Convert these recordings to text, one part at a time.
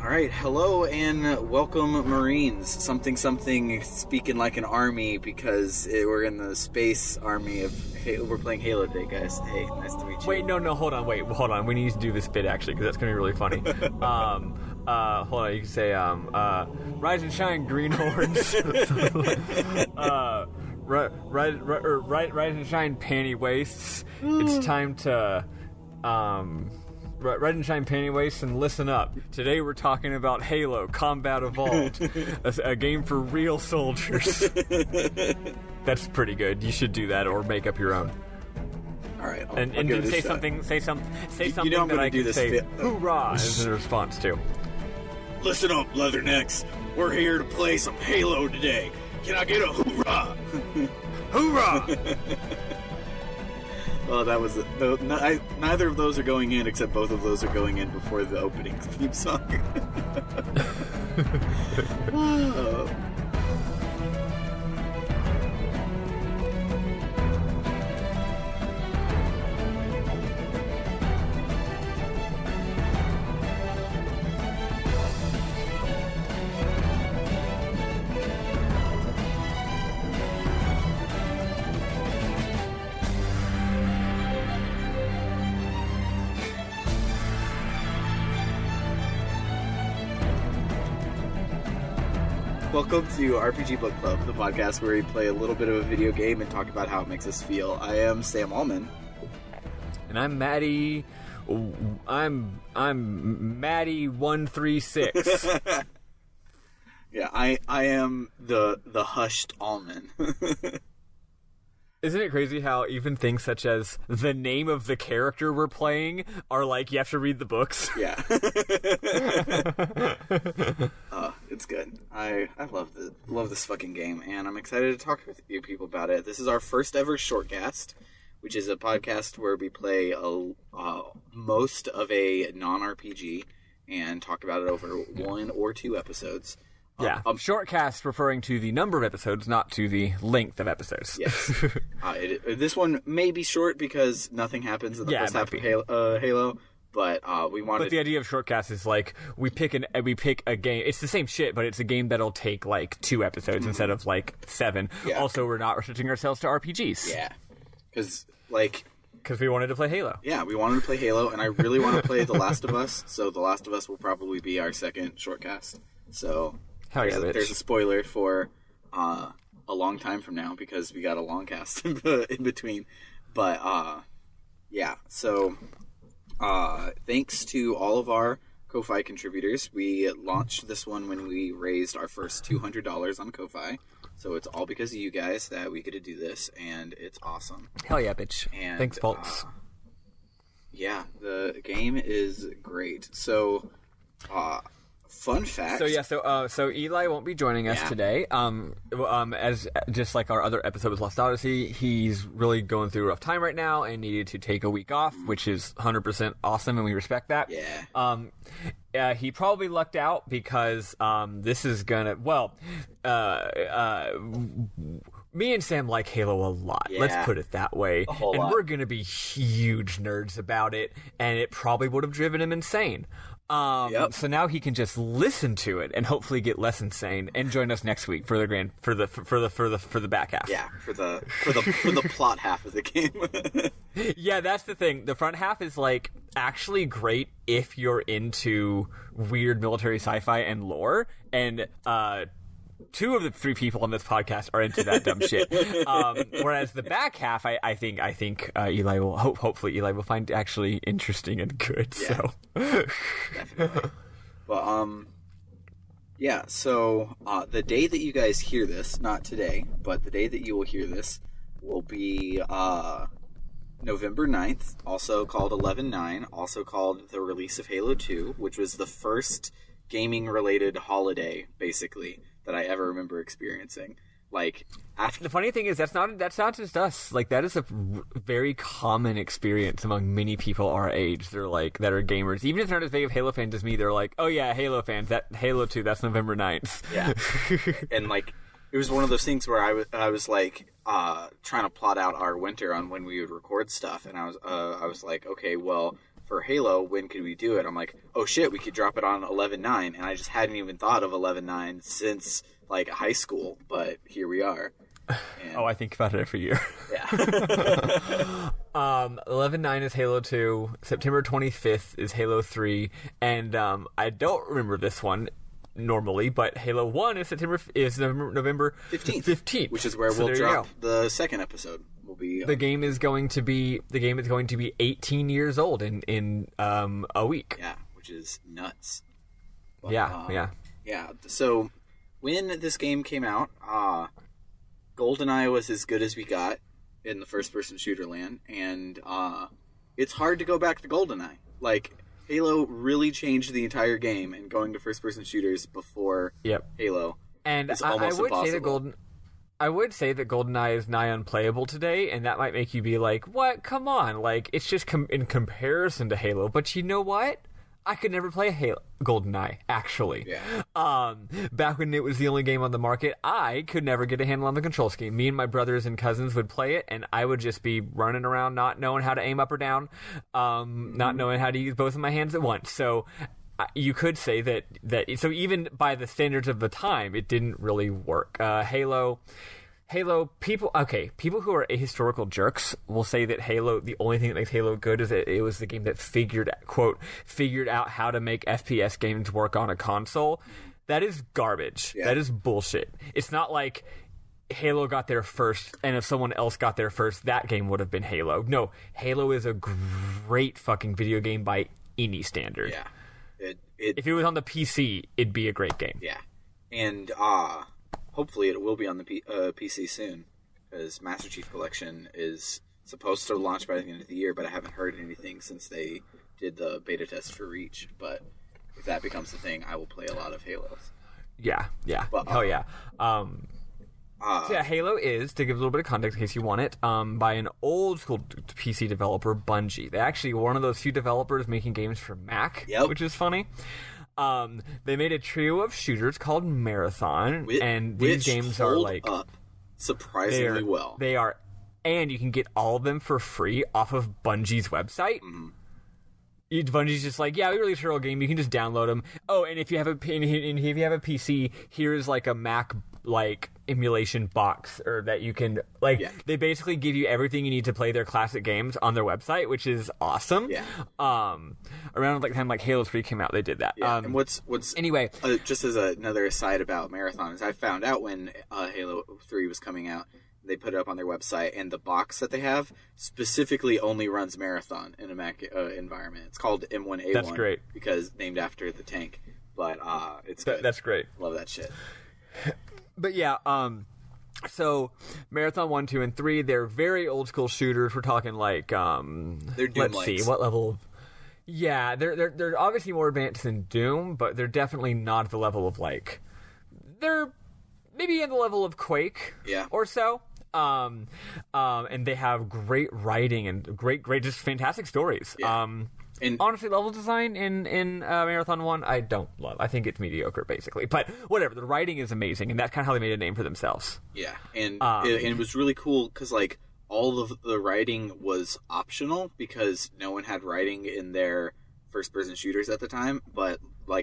All right, hello and welcome, Marines. Something, speaking like an army because we're in the space army of Halo. We're playing Halo today, guys. Hey, nice to meet you. Wait, no, hold on. We need to do this bit, actually, because that's going to be really funny. Hold on, you can say, rise and shine, greenhorns. Rise and shine, panty wastes. It's time to, Rise and shine, panty wastes, and listen up. Today we're talking about Halo Combat Evolved, a game for real soldiers. That's pretty good. You should do that or make up your own. All right, and then say something you know that I can say. bit. Hoorah! As a response to. Listen up, Leathernecks. We're here to play some Halo today. Can I get a hoorah? Hoorah! Well, that was neither of those are going in, except both of those are going in before the opening theme song. Welcome to RPG Book Club, the podcast where we play a little bit of a video game and talk about how it makes us feel. I am Sam Allman. And I'm Maddie. I'm Maddie 136. Yeah, I am the hushed Allman. Isn't it crazy how even things such as the name of the character we're playing are like, you have to read the books? Yeah. It's good. I love this fucking game, and I'm excited to talk with you people about it. This is our first ever Shortcast, which is a podcast where we play most of a non-RPG and talk about it over 1 or 2 episodes. Yeah, Shortcast referring to the number of episodes, not to the length of episodes. Yes. This one may be short because nothing happens in the first half of Halo, but we wanted... But the idea of Shortcast is like, we pick a game. It's the same shit, but it's a game that'll take like 2 episodes instead of like 7. Yeah. Also, we're not restricting ourselves to RPGs. Yeah, because we wanted to play Halo. Yeah, we wanted to play Halo, and I really want to play The Last of Us, so The Last of Us will probably be our second Shortcast. So... Hell yeah, there's a spoiler for a long time from now because we got a long cast in between. But, yeah. So, thanks to all of our Ko-Fi contributors. We launched this one when we raised our first $200 on Ko-Fi. So it's all because of you guys that we get to do this, and it's awesome. Hell yeah, bitch. And, thanks, folks. Yeah, the game is great. So, fun fact. So Eli won't be joining us today. As just like our other episode with Lost Odyssey, he's really going through a rough time right now and needed to take a week off, which is 100% awesome, and we respect that. Yeah. He probably lucked out because this is gonna me and Sam like Halo a lot. Yeah. Let's put it that way. A whole lot. We're gonna be huge nerds about it, and it probably would have driven him insane. So now he can just listen to it and hopefully get less insane and join us next week for the back half. Yeah, for the plot half of the game. Yeah, that's the thing. The front half is like actually great if you're into weird military sci-fi and lore, and 2 of the 3 people on this podcast are into that dumb shit. Whereas the back half, I think Eli will hopefully Eli will find actually interesting and good. Yeah. So Definitely. Well, yeah. So the day that you guys hear this, not today, but the day that you will hear this will be November 9th, also called 11/9, also called the release of Halo 2, which was the first gaming-related holiday, basically, that I ever remember experiencing. Like, after the funny thing is that's not just us. Like, that is a very common experience among many people our age. They're like, that are gamers. Even if they're not as big of Halo fans as me, they're like, oh yeah, Halo fans. That Halo 2, that's November 9th. Yeah. And like, it was one of those things where I was like trying to plot out our winter on when we would record stuff, and I was like, okay, well, for Halo, when could we do it? I'm like, oh shit, we could drop it on 11.9, and I just hadn't even thought of 11.9 since like high school, but here we are. And, I think about it every year. Yeah. 11.9 is Halo 2. September 25th is Halo 3, and I don't remember this one normally, but Halo 1 is November 15th, which is where we'll drop the second episode. Will be the game is going to be 18 years old in a week. Yeah, which is nuts. But, yeah. So when this game came out, GoldenEye was as good as we got in the first-person shooter land, and it's hard to go back to GoldenEye. Like, Halo really changed the entire game, and going to first-person shooters before Halo is almost impossible. I would say that GoldenEye is nigh unplayable today, and that might make you be like, what? Come on. Like, it's just in comparison to Halo. But you know what? I could never play GoldenEye, actually. Yeah. Back when it was the only game on the market, I could never get a handle on the control scheme. Me and my brothers and cousins would play it, and I would just be running around not knowing how to aim up or down, not knowing how to use both of my hands at once. So you could say that so even by the standards of the time, it didn't really work. Halo, people who are ahistorical jerks will say that Halo, the only thing that makes Halo good is that it was the game that figured out how to make FPS games work on a console. That is garbage. Yeah. That is bullshit. It's not like Halo got there first, and if someone else got there first, that game would have been Halo. No, Halo is a great fucking video game by any standard. Yeah. If it was on the PC, it'd be a great game. Yeah. And, hopefully it will be on the PC soon, because Master Chief Collection is supposed to launch by the end of the year, but I haven't heard anything since they did the beta test for Reach. But if that becomes the thing, I will play a lot of Halos. Yeah. But, hell yeah. So yeah, Halo is, to give a little bit of context in case you want it, by an old school PC developer, Bungie. They're actually one of those few developers making games for Mac, which is funny. They made a trio of shooters called Marathon, and these games are like up surprisingly well. They are, and you can get all of them for free off of Bungie's website. Mm-hmm. Bungie's just like, yeah, we released a real game. You can just download them. Oh, and if you have a PC, here's like a Mac like emulation box, or that you can They basically give you everything you need to play their classic games on their website, which is awesome. Yeah. Around the time Halo 3 came out, they did that. Yeah. And what's anyway, just as another aside about Marathon, is I found out when Halo 3 was coming out, they put it up on their website, and the box that they have specifically only runs Marathon in a Mac environment. It's called M1A1. That's great, because named after the tank. But it's good. That's great. Love that shit. But yeah, so Marathon 1, 2, and 3, they're very old school shooters. We're talking like they're Doom. Let's see, what level? Yeah, they're obviously more advanced than Doom, but they're definitely not at the level of they're maybe in the level of Quake, or so. And they have great writing and great, just fantastic stories. Yeah. And honestly, level design in Marathon 1, I don't love. I think it's mediocre, basically. But whatever, the writing is amazing, and that's kind of how they made a name for themselves. Yeah, and it was really cool, because, all of the writing was optional, because no one had writing in their first-person shooters at the time, but,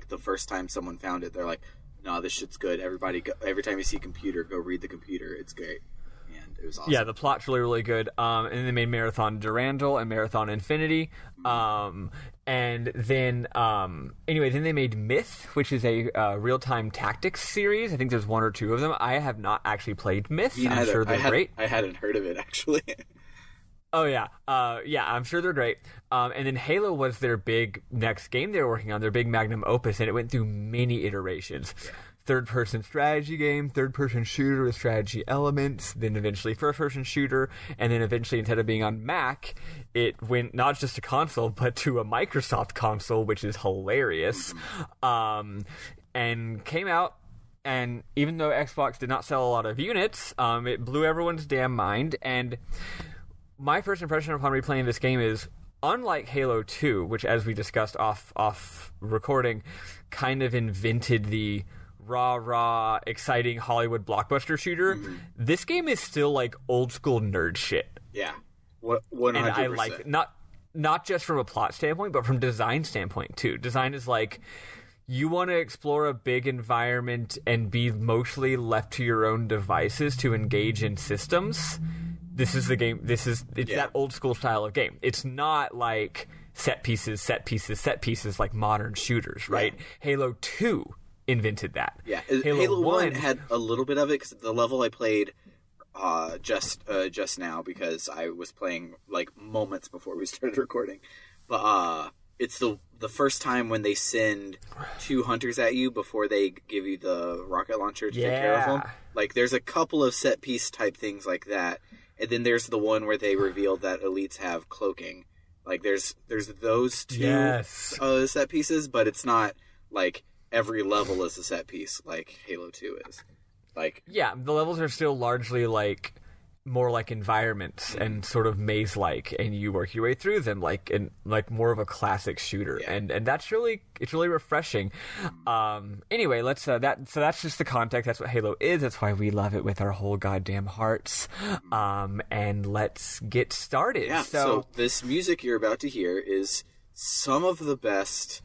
the first time someone found it, they're like, no, this shit's good. Everybody, every time you see a computer, go read the computer. It's great. And it was awesome. Yeah, the plot's really, really good. And then they made Marathon Durandal and Marathon Infinity. And then, anyway, then they made Myth, which is a real-time tactics series. I think there's one or two of them. I have not actually played Myth. I'm sure they're great. I hadn't heard of it, actually. Oh, yeah. I'm sure they're great. And then Halo was their big next game they were working on, their big magnum opus, and it went through many iterations. Yeah. Third-person strategy game, third-person shooter with strategy elements, then eventually first-person shooter, and then eventually, instead of being on Mac, it went not just to console, but to a Microsoft console, which is hilarious, and came out. And even though Xbox did not sell a lot of units, it blew everyone's damn mind. And my first impression upon replaying this game is, unlike Halo 2, which, as we discussed off recording, kind of invented the raw, exciting Hollywood blockbuster shooter, this game is still old school nerd shit. Yeah, 100%. And I like it. Not not just from a plot standpoint, but from design standpoint too. Design is like, you want to explore a big environment and be mostly left to your own devices to engage in systems. This is the game. It's that old school style of game. It's not like set pieces like modern shooters, right? Yeah. Halo 2 invented that. Yeah, Halo 1 had a little bit of it, because the level I played just now, because I was playing like moments before we started recording, but it's the first time when they send 2 hunters at you before they give you the rocket launcher to take care of them. Like, there's a couple of set piece type things like that, and then there's the one where they revealed that elites have cloaking. Like, there's those 2 set pieces, but it's not like every level is a set piece like Halo 2 is. Like, yeah, the levels are still largely like more like environments and sort of maze-like, and you work your way through them like more of a classic shooter, and that's really refreshing. Anyway, so that's just the context. That's what Halo is. That's why we love it with our whole goddamn hearts. And let's get started. Yeah. So this music you're about to hear is some of the best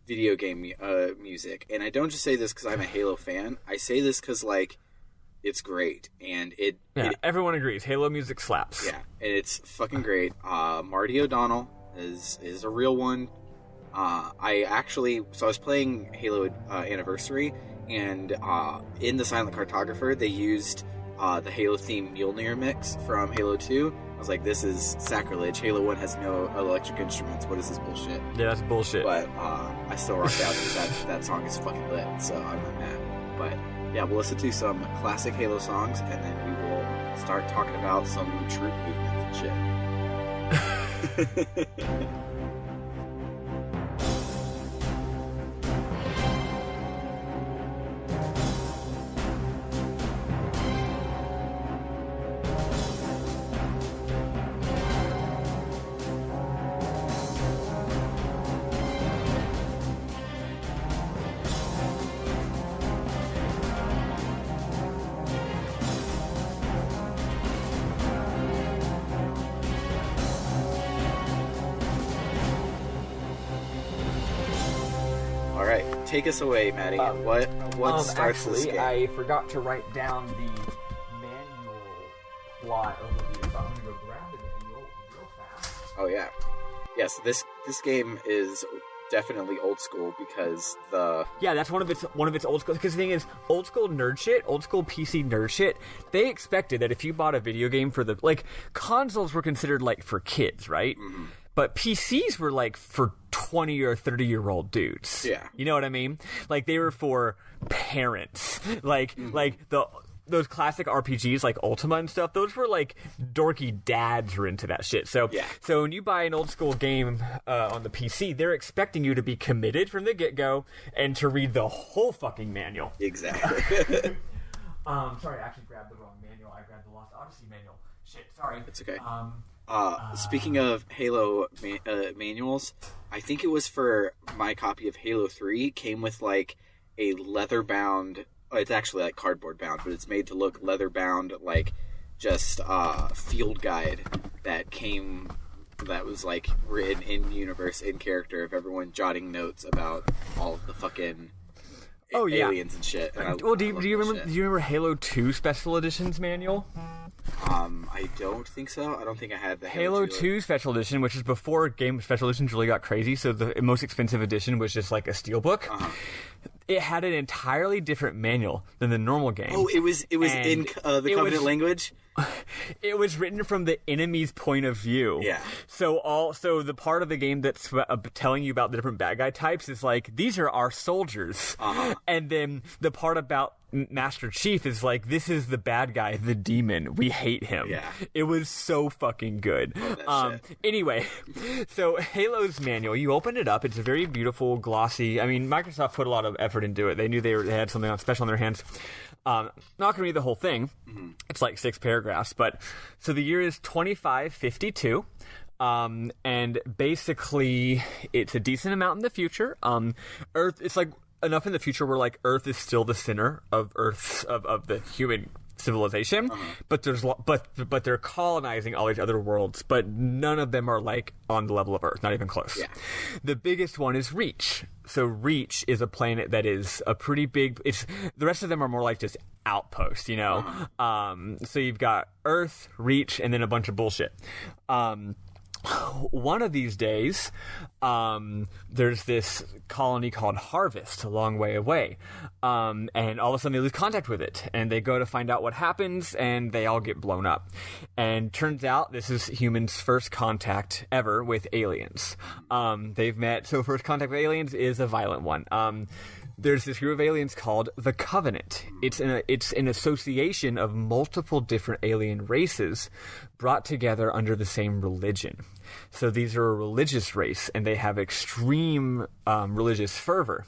video game music, and I don't just say this because I'm a Halo fan. I say this because like, it's great, and everyone agrees. Halo music slaps. Yeah, and it's fucking great. Marty O'Donnell is a real one. I was playing Halo Anniversary, and in the Silent Cartographer they used the Halo theme Mjolnir mix from Halo 2. I was like, this is sacrilege. Halo 1 has no electric instruments. What is this bullshit? Yeah, that's bullshit. But I still rocked out because that song is fucking lit, so I'm not mad. But yeah, we'll listen to some classic Halo songs, and then we will start talking about some troop movements and shit. Take us away, Maddie. What starts this game? I forgot to write down the manual plot overview, so I'm gonna go grab it real fast. Oh yeah, yes. This game is definitely old school because that's one of its old school. Because the thing is, old school nerd shit, old school PC nerd shit. They expected that if you bought a video game for consoles were considered like for kids, right? Mm-hmm. But PCs were like for 20 or 30-year-old dudes. Yeah. You know what I mean? Like, they were for parents. Like those classic RPGs like Ultima and stuff, those were like dorky dads were into that shit. So when you buy an old school game on the PC, they're expecting you to be committed from the get-go and to read the whole fucking manual. Exactly. Sorry, I actually grabbed the wrong manual. I grabbed the Lost Odyssey manual. Shit, sorry. It's okay. Speaking of Halo manuals, I think it was for my copy of Halo 3, came with like a leather-bound, it's actually like cardboard-bound, but it's made to look leather-bound, like just field guide that was like written in universe, in character, of everyone jotting notes about all of the fucking aliens and shit. And do you remember Halo 2 Special Editions manual? I don't think so. I don't think I had the Halo 2 Special Edition, which is before game Special Editions really got crazy. So the most expensive edition was just like a steelbook. Uh-huh. It had an entirely different manual than the normal game. Oh, it was in the Covenant language. It was written from the enemy's point of view. Yeah. So the part of the game that's telling you about the different bad guy types is like, these are our soldiers. Uh-huh. And then the part about Master Chief is like, this is the bad guy, the demon. We hate him. Yeah. It was so fucking good. Anyway, so Halo's manual, you open it up. It's a very beautiful, glossy. I mean, Microsoft put a lot of effort into it. They knew they had something special on their hands. Not going to read the whole thing. Mm-hmm. It's like 6 paragraphs. But so the year is 2552. And basically, it's a decent amount in the future. Earth, it's like enough in the future where like Earth is still the center of Earth's of the human civilization, but but they're colonizing all these other worlds, but none of them are like on the level of Earth, not even close. Yeah. The biggest one is Reach. So Reach is a planet that is a pretty big. The rest of them are more like just outposts, you know. So you've got Earth, Reach, and then a bunch of bullshit. One of these days, there's this colony called Harvest a long way away, and all of a sudden they lose contact with it, and they go to find out what happens, and they all get blown up. And turns out this is humans' first contact ever with aliens. They've met, so first contact with aliens is a violent one. There's this group of aliens called the Covenant. It's an association of multiple different alien races brought together under the same religion. So these are a religious race, and they have extreme religious fervor.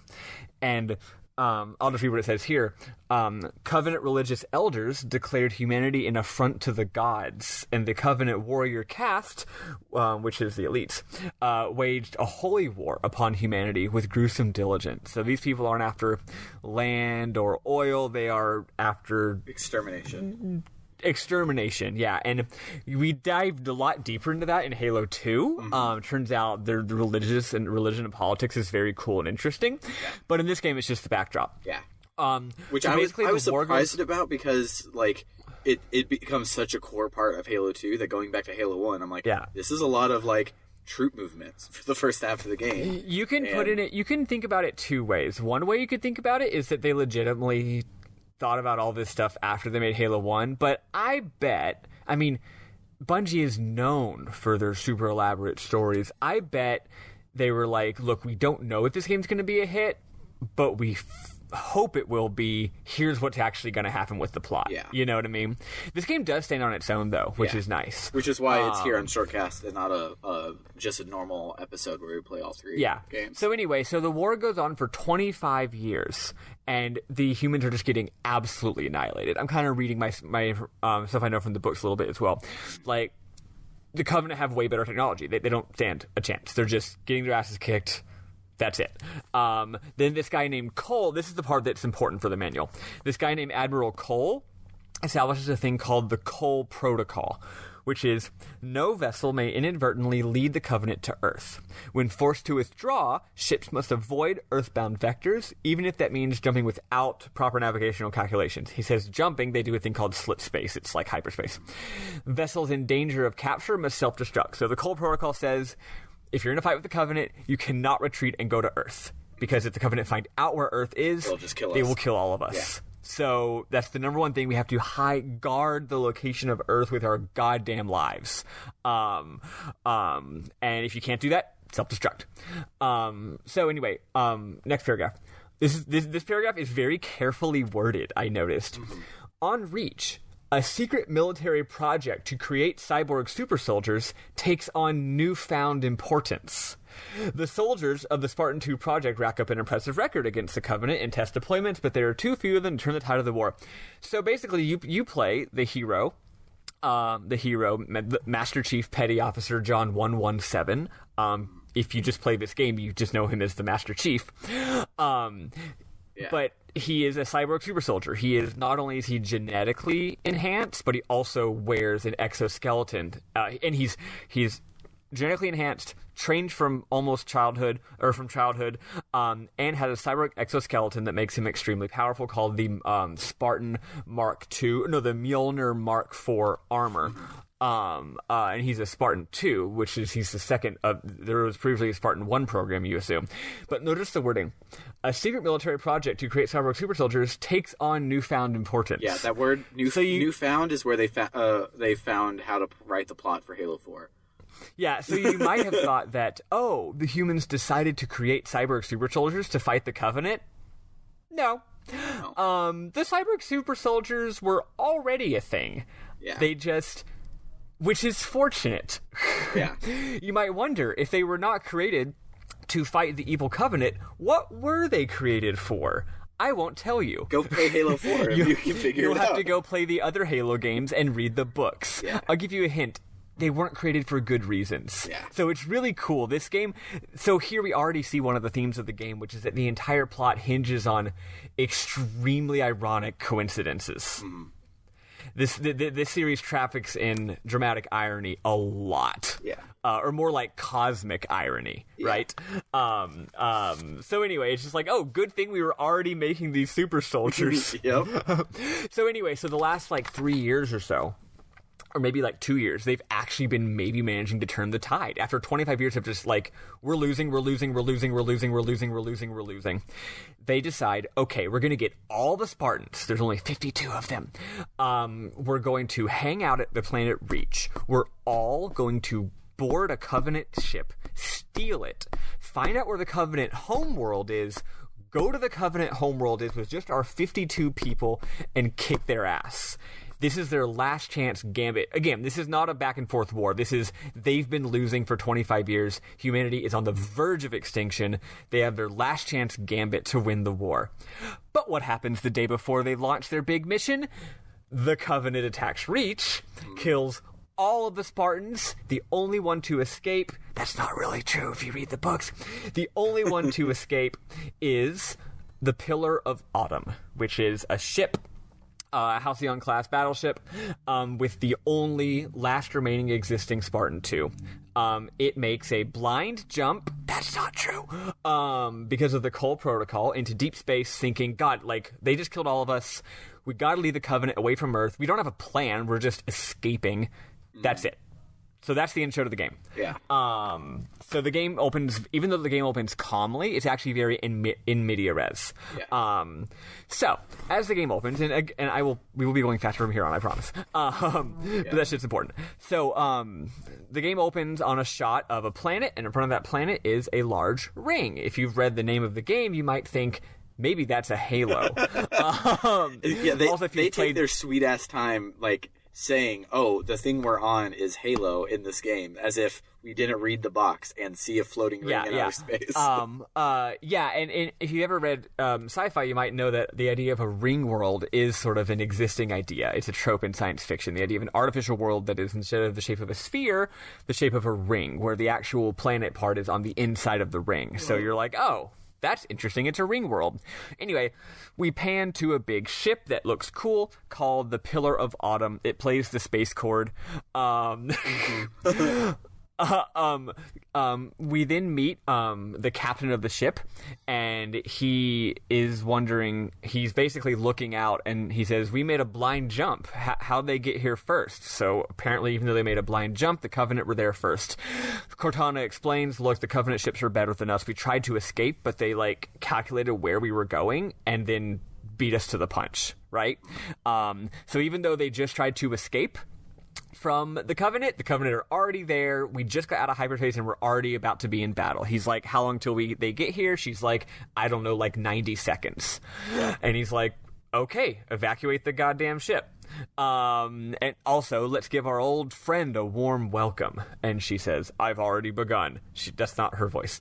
And I'll just read what it says here. Covenant religious elders declared humanity an affront to the gods, and the Covenant warrior caste, which is the elites, waged a holy war upon humanity with gruesome diligence. So these people aren't after land or oil, they are after extermination, yeah. And we dived a lot deeper into that in Halo 2. Turns out the religion and politics is very cool and interesting. But in this game, it's just the backdrop. Yeah. Which so I was surprised about, because like it becomes such a core part of Halo 2 that going back to Halo 1, I'm like, this is a lot of like troop movements for the first half of the game. You can you can think about it two ways. One way you could think about it is that they legitimately thought about all this stuff after they made Halo 1, but I mean, Bungie is known for their super elaborate stories. I bet they were like, look, we don't know if this game's going to be a hit, but we hope it will be. Here's what's actually going to happen with the plot. Yeah. You know what I mean? This game does stand on its own, though, which is nice. Which is why it's here on Shortcast and not just a normal episode where we play all three games. So anyway, the war goes on for 25 years, and the humans are just getting absolutely annihilated. I'm kind of reading my stuff I know from the books a little bit as well. Like, the Covenant have way better technology. They don't stand a chance. They're just getting their asses kicked. That's it. Then this guy named Cole, this is the part that's important for the manual. This guy named Admiral Cole establishes a thing called the Cole Protocol, which is no vessel may inadvertently lead the Covenant to Earth. When forced to withdraw, ships must avoid Earthbound vectors, even if that means jumping without proper navigational calculations. He says jumping, they do a thing called slip space. It's like hyperspace. Vessels in danger of capture must self-destruct. So the Cole Protocol says, if you're in a fight with the Covenant, you cannot retreat and go to Earth. Because if the Covenant find out where Earth is, they will kill all of us. Yeah. So that's the number one thing. We have to guard the location of Earth with our goddamn lives. And if you can't do that, self-destruct. So anyway, next paragraph. This paragraph is very carefully worded, I noticed. On Reach, a secret military project to create cyborg super soldiers takes on newfound importance. The soldiers of the Spartan 2 project rack up an impressive record against the Covenant in test deployments, but there are too few of them to turn the tide of the war. So basically, you play the hero, Master Chief Petty Officer John 117. If you just play this game, you just know him as the Master Chief. But he is a cyborg super soldier. He is, not only is he genetically enhanced, but he also wears an exoskeleton. And he's genetically enhanced, trained from childhood, and has a cyborg exoskeleton that makes him extremely powerful, called the Spartan Mark II, no, the Mjolnir Mark IV armor. And he's a Spartan 2, which is, he's the second of, there was previously a Spartan 1 program, you assume. But notice the wording. A secret military project to create cyborg super soldiers takes on newfound importance. Yeah, that word, newfound, is where they found how to write the plot for Halo 4. Yeah, so you might have thought that, the humans decided to create cyborg super soldiers to fight the Covenant. No. The cyborg super soldiers were already a thing. Yeah. They just... Which is fortunate. Yeah. You might wonder, if they were not created to fight the evil Covenant, what were they created for? I won't tell you. Go play Halo 4 if you can figure it out. You'll have to go play the other Halo games and read the books. Yeah. I'll give you a hint. They weren't created for good reasons. Yeah. So it's really cool. This game... So here we already see one of the themes of the game, which is that the entire plot hinges on extremely ironic coincidences. this series traffics in dramatic irony a lot. Yeah. Or more like cosmic irony, right? So anyway, it's just like, oh, good thing we were already making these super soldiers. Yep. So anyway, so the last like 3 years or so, or maybe like 2 years, they've actually been maybe managing to turn the tide. After 25 years of just like, we're losing. They decide, okay, we're going to get all the Spartans. There's only 52 of them. We're going to hang out at the planet Reach. We're all going to board a Covenant ship, steal it, find out where the Covenant homeworld is, go to the Covenant homeworld is with just our 52 people, and kick their ass. This is their last chance gambit. Again, this is not a back and forth war. This is, they've been losing for 25 years. Humanity is on the verge of extinction. They have their last chance gambit to win the war. But what happens the day before they launch their big mission? The Covenant attacks Reach, kills all of the Spartans. The only one to escape, that's not really true if you read the books. The only one to escape is the Pillar of Autumn, which is a ship, Halcyon-class battleship, with the only last remaining existing Spartan 2. It makes a blind jump, that's not true, because of the Cole Protocol, into deep space, thinking, God, like, they just killed all of us. We gotta leave the Covenant away from Earth. We don't have a plan. We're just escaping. That's it. So that's the intro to the game. Yeah. So the game opens, even though the game opens calmly, it's actually very in media res. Yeah. So as the game opens, and we will be going faster from here on, I promise. But that shit's important. So the game opens on a shot of a planet, and in front of that planet is a large ring. If you've read the name of the game, you might think, maybe that's a Halo. They take their sweet ass time, like, saying, oh, the thing we're on is Halo in this game, as if we didn't read the box and see a floating ring in outer space. And if you ever read sci-fi, you might know that the idea of a ring world is sort of an existing idea. It's a trope in science fiction, the idea of an artificial world that is, instead of the shape of a sphere, the shape of a ring, where the actual planet part is on the inside of the ring. So you're like, oh, that's interesting. It's a ring world. Anyway, we pan to a big ship that looks cool called the Pillar of Autumn. It plays the space chord. We then meet the captain of the ship, and he is wondering, he's basically looking out, and he says, we made a blind jump. How'd they get here first? So apparently, even though they made a blind jump, the Covenant were there first. Cortana explains, look, the Covenant ships were better than us. We tried to escape, but they, like, calculated where we were going, and then beat us to the punch, right? So even though they just tried to escape from the Covenant are already there. We just got out of hyperspace and we're already about to be in battle. He's like, how long till they get here? She's like, I don't know, like 90 seconds. And he's like, okay, evacuate the goddamn ship. And also, let's give our old friend a warm welcome. And she says, I've already begun. That's not her voice.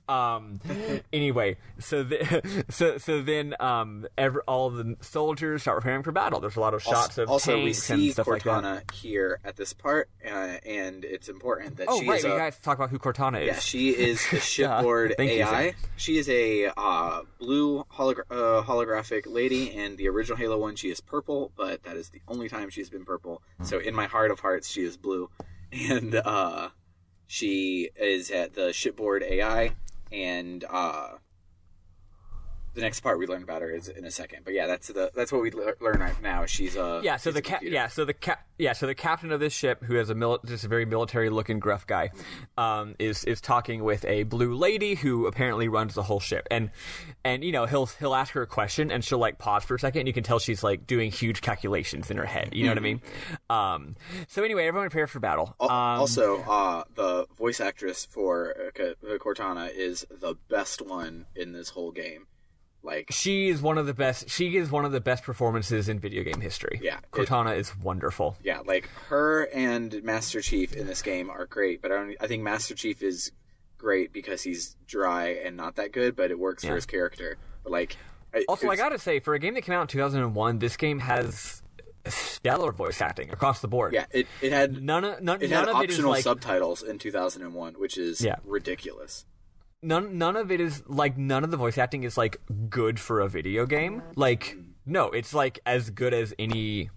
Anyway, so then all the soldiers start preparing for battle. There's a lot of shots of tanks and stuff like that. Also, we see Cortana here at this part, and it's important that she is we guys talk about who Cortana is. Yeah, she is the shipboard AI. She is a blue holographic lady, and the original Halo 1, she is purple, but that is the only time she's been purple. So in my heart of hearts, she is blue. And she is at the shipboard AI, and the next part we learn about her is in a second. But yeah, that's what we learn right now. She's So the captain of this ship, who has just a very military looking gruff guy, is talking with a blue lady who apparently runs the whole ship. And you know, he'll ask her a question, and she'll like pause for a second, and you can tell she's like doing huge calculations in her head. You know what I mean? So anyway, everyone prepare for battle. Also, the voice actress for Cortana is the best one in this whole game. Like, she is one of the best. She is one of the best performances in video game history. Yeah, Cortana is wonderful. Yeah, like her and Master Chief in this game are great, but I think Master Chief is great because he's dry and not that good, but it works for his character. But like, I gotta say, for a game that came out in 2001, this game has stellar voice acting across the board. Yeah, it had none of optional it is like subtitles in 2001, which is ridiculous. None of it is like, none of the voice acting is like good for a video game. Like, no, it's like as good as any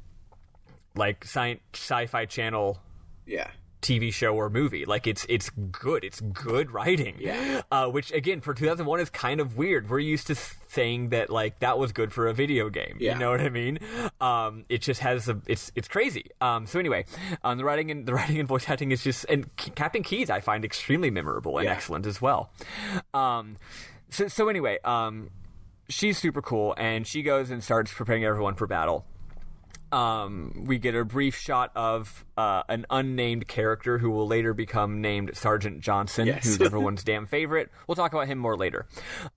like sci-fi channel Yeah. TV show or movie. Like it's good. It's good writing. Yeah. Which again for 2001 is kind of weird. We're used to saying that like that was good for a video game. Yeah. You know what I mean? It just has it's crazy. So anyway, the writing and voice acting is just, and Captain Keyes I find extremely memorable and excellent as well. So anyway, she's super cool and she goes and starts preparing everyone for battle. We get a brief shot of an unnamed character who will later become named Sergeant Johnson, who's everyone's damn favorite. We'll talk about him more later.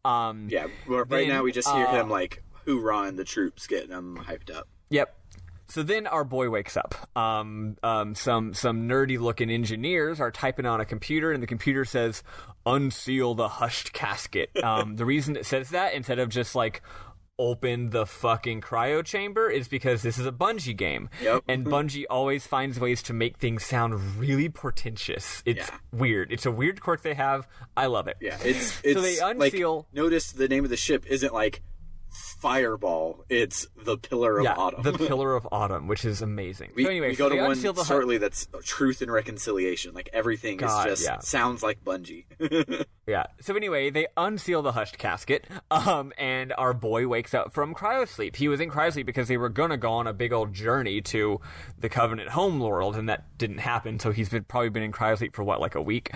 Right now we just hear him like hoorahing the troops, getting them hyped up. Yep. So then our boy wakes up. Some nerdy-looking engineers are typing on a computer, and the computer says, "Unseal the hushed casket." The reason it says that, instead of just like open the fucking cryo chamber, is because this is a Bungie game. Yep. And Bungie always finds ways to make things sound really portentous. It's weird. It's a weird quirk they have. I love it. Yeah, it's so they unseal. Like, notice the name of the ship isn't like Fireball. It's the Pillar of Autumn. The Pillar of Autumn, which is amazing. We, so anyway, we go to one the shortly that's truth and reconciliation. Like everything is just sounds like Bungie. Yeah. So anyway, they unseal the hushed casket, and our boy wakes up from cryosleep. He was in cryosleep because they were gonna go on a big old journey to the Covenant homeworld, and that didn't happen. So he's probably been in cryosleep for like a week.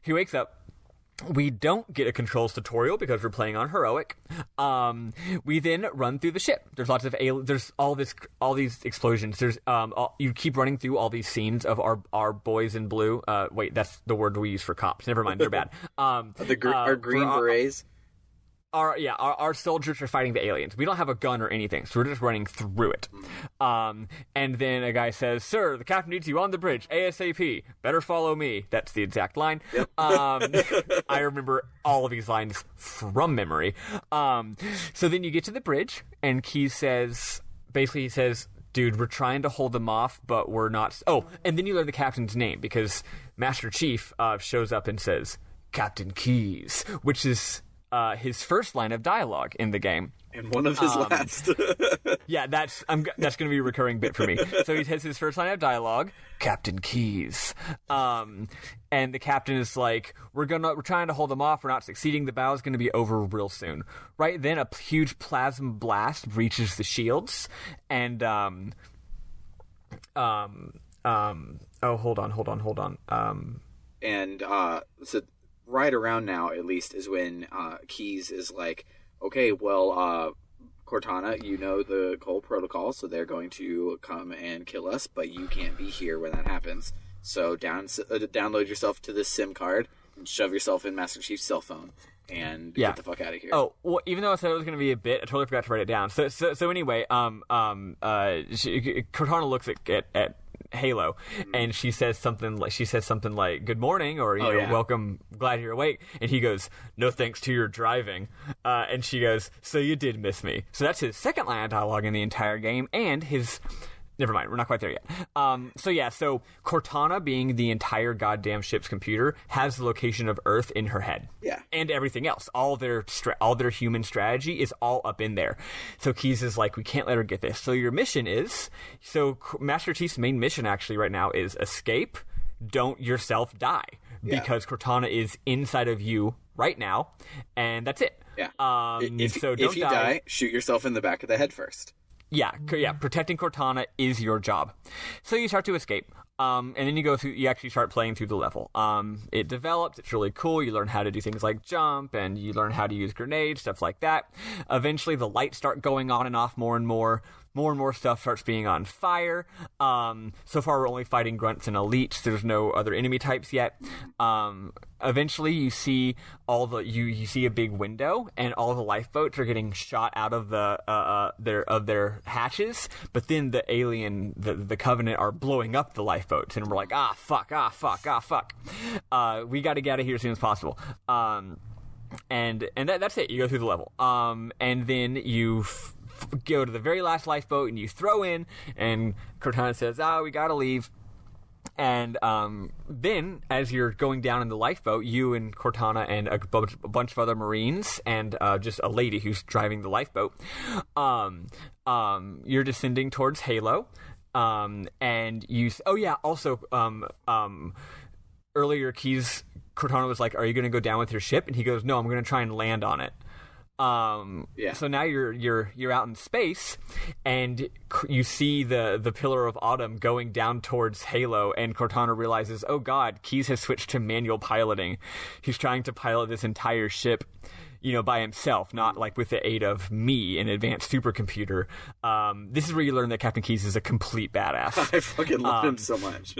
He wakes up. We don't get a controls tutorial because we're playing on heroic. We then run through the ship. There's lots of there's all these explosions. There's you keep running through all these scenes of our boys in blue. Wait, that's the word we use for cops. Never mind, they're bad. Our green berets. Our soldiers are fighting the aliens. We don't have a gun or anything, so we're just running through it. And then a guy says, "Sir, the captain needs you on the bridge, ASAP. Better follow me." That's the exact line. Yep. I remember all of these lines from memory. So then you get to the bridge, and Keyes says, basically he says, "Dude, we're trying to hold them off, but we're not." Oh, and then you learn the captain's name, because Master Chief shows up and says, "Captain Keyes," which is his first line of dialogue in the game, and one of his last. Yeah, that's going to be a recurring bit for me. So he has his first line of dialogue, "Captain Keyes," and the captain is like, "We're trying to hold them off. We're not succeeding. The battle's going to be over real soon." Right then, a huge plasma blast breaches the shields, and oh, hold on. So right around now, at least, is when Keyes is like, "Okay, well, Cortana, you know the Cole protocol, so they're going to come and kill us, but you can't be here when that happens. So download yourself to this SIM card and shove yourself in Master Chief's cell phone and get the fuck out of here." Oh, well, even though I said it was going to be a bit, I totally forgot to write it down. So anyway, Cortana looks at Halo, and she says something like "Good morning," or "Welcome, glad you're awake," and he goes, "No thanks to your driving," and she goes, "So you did miss me." So that's his second line of dialogue in the entire game, and his. Never mind, we're not quite there yet. So Cortana, being the entire goddamn ship's computer, has the location of Earth in her head. Yeah. And everything else. All their human strategy is all up in there. So Keyes is like, we can't let her get this. So your mission is... So Master Chief's main mission, actually, right now is escape, don't yourself die. Yeah. Because Cortana is inside of you right now, and that's it. Yeah. If you die, shoot yourself in the back of the head first. Yeah, protecting Cortana is your job. So you start to escape, and then you actually start playing through the level. It develops, it's really cool, you learn how to do things like jump, and you learn how to use grenades, stuff like that. Eventually the lights start going on and off more and more stuff starts being on fire. So far we're only fighting grunts and elites, there's no other enemy types yet. Eventually you see you see a big window, and all the lifeboats are getting shot out of their hatches, but then the alien, the Covenant, are blowing up the lifeboats, and we're like, fuck. We gotta get out of here as soon as possible. And that's it. You go through the level. And then you go to the very last lifeboat, and you throw in, and Cortana says, we gotta leave. And then, as you're going down in the lifeboat, you and Cortana and a bunch of other Marines and just a lady who's driving the lifeboat, you're descending towards Halo. And you... Oh, yeah, also, earlier, Cortana was like, are you going to go down with your ship? And he goes, no, I'm going to try and land on it. So now you're out in space, and you see the Pillar of Autumn going down towards Halo, and Cortana realizes, oh god, Keyes has switched to manual piloting. He's trying to pilot this entire ship, by himself, not like with the aid of me, an advanced supercomputer. This is where you learn that Captain Keyes is a complete badass. I fucking love him so much.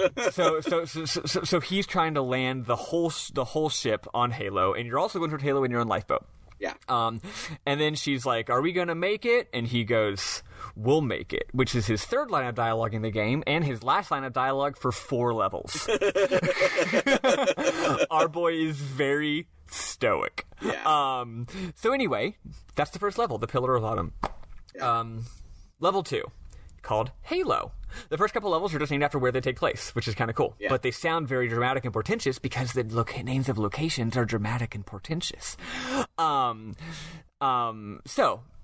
so he's trying to land the whole ship on Halo, and you're also going toward Halo in your own lifeboat. Yeah. And then she's like, are we going to make it? And he goes, we'll make it, which is his third line of dialogue in the game and his last line of dialogue for 4 levels. Our boy is very stoic. Yeah. So anyway, that's the first level, the Pillar of Autumn. Yeah. Level 2, called Halo. The first couple levels are just named after where they take place, which is kind of cool. Yeah. But they sound very dramatic and portentous because the names of locations are dramatic and portentous. So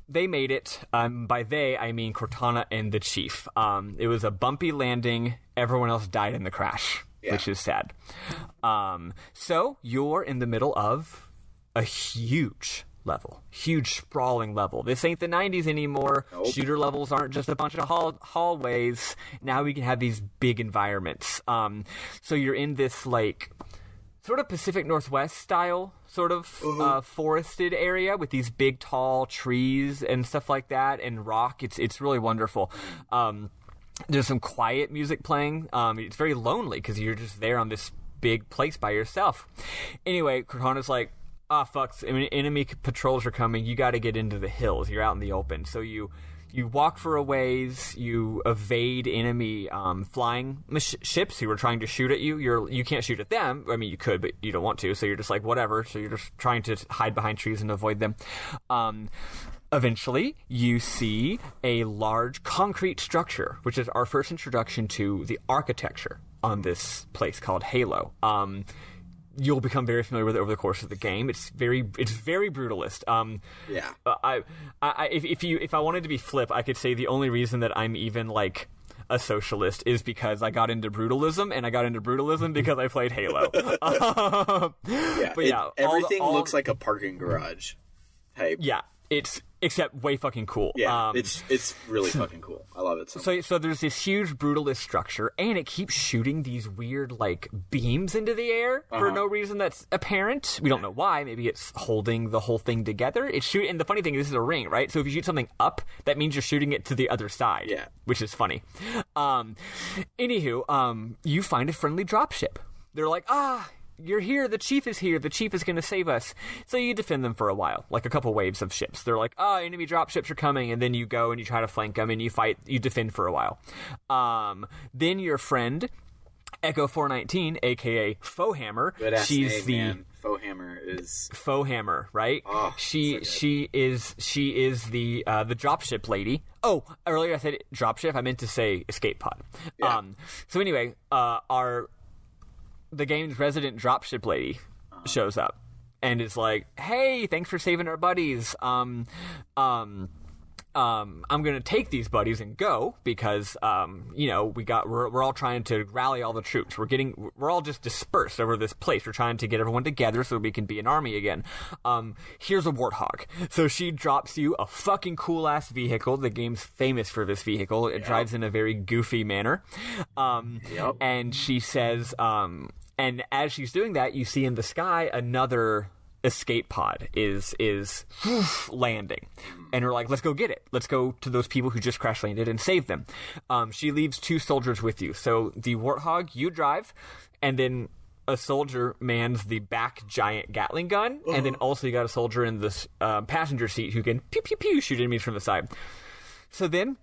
they made it. By they, I mean Cortana and the Chief. It was a bumpy landing. Everyone else died in the crash, which is sad. So you're in the middle of a huge sprawling level. This ain't the 90s anymore. Nope. Shooter levels aren't just a bunch of hallways. Now we can have these big environments. So you're in this like sort of Pacific Northwest style sort of forested area with these big tall trees and stuff like that and rock. It's really wonderful. There's some quiet music playing. It's very lonely because you're just there on this big place by yourself. Anyway, Cortana's like, fuck, enemy patrols are coming. You got to get into the hills. You're out in the open. So you walk for a ways. You evade enemy flying ships who are trying to shoot at you. You can't shoot at them. I mean, you could, but you don't want to. So you're just like, whatever. So you're just trying to hide behind trees and avoid them. Eventually, you see a large concrete structure, which is our first introduction to the architecture on this place called Halo. You'll become very familiar with it over the course of the game. It's very brutalist. If I wanted to be flip, I could say the only reason that I'm even like a socialist is because I got into brutalism, and I got into brutalism because I played Halo. Everything looks like a parking garage type. Yeah, it's except way fucking cool. Yeah, it's really fucking cool. I love it so much. So there's this huge brutalist structure, and it keeps shooting these weird like beams into the air for no reason that's apparent. We don't know why. Maybe it's holding the whole thing together. And the funny thing is, this is a ring, right? So if you shoot something up, that means you're shooting it to the other side. Yeah, which is funny. Anywho, you find a friendly dropship. They're like, you're here, the Chief is here, the Chief is going to save us. So you defend them for a while, like a couple waves of ships. They're like, enemy dropships are coming, and then you go and you try to flank them, and you defend for a while. Then your friend, Echo 419, aka Foehammer, she's man. Foehammer, right? Oh, she is the dropship lady. Oh, earlier I said dropship, I meant to say escape pod. Yeah. So anyway, the game's resident dropship lady shows up and is like, hey, thanks for saving our buddies. I'm gonna take these buddies and go because we're all trying to rally all the troops. We're all just dispersed over this place. We're trying to get everyone together so we can be an army again. Here's a warthog. So she drops you a fucking cool ass vehicle. The game's famous for this vehicle. It drives in a very goofy manner. And she says, and as she's doing that, you see in the sky another escape pod is landing, and we're like, let's go get it. Let's go to those people who just crash landed and save them. She leaves 2 soldiers with you. So the warthog you drive, and then a soldier mans the back giant Gatling gun, and then also you got a soldier in the passenger seat who can pew pew pew shoot enemies from the side. So then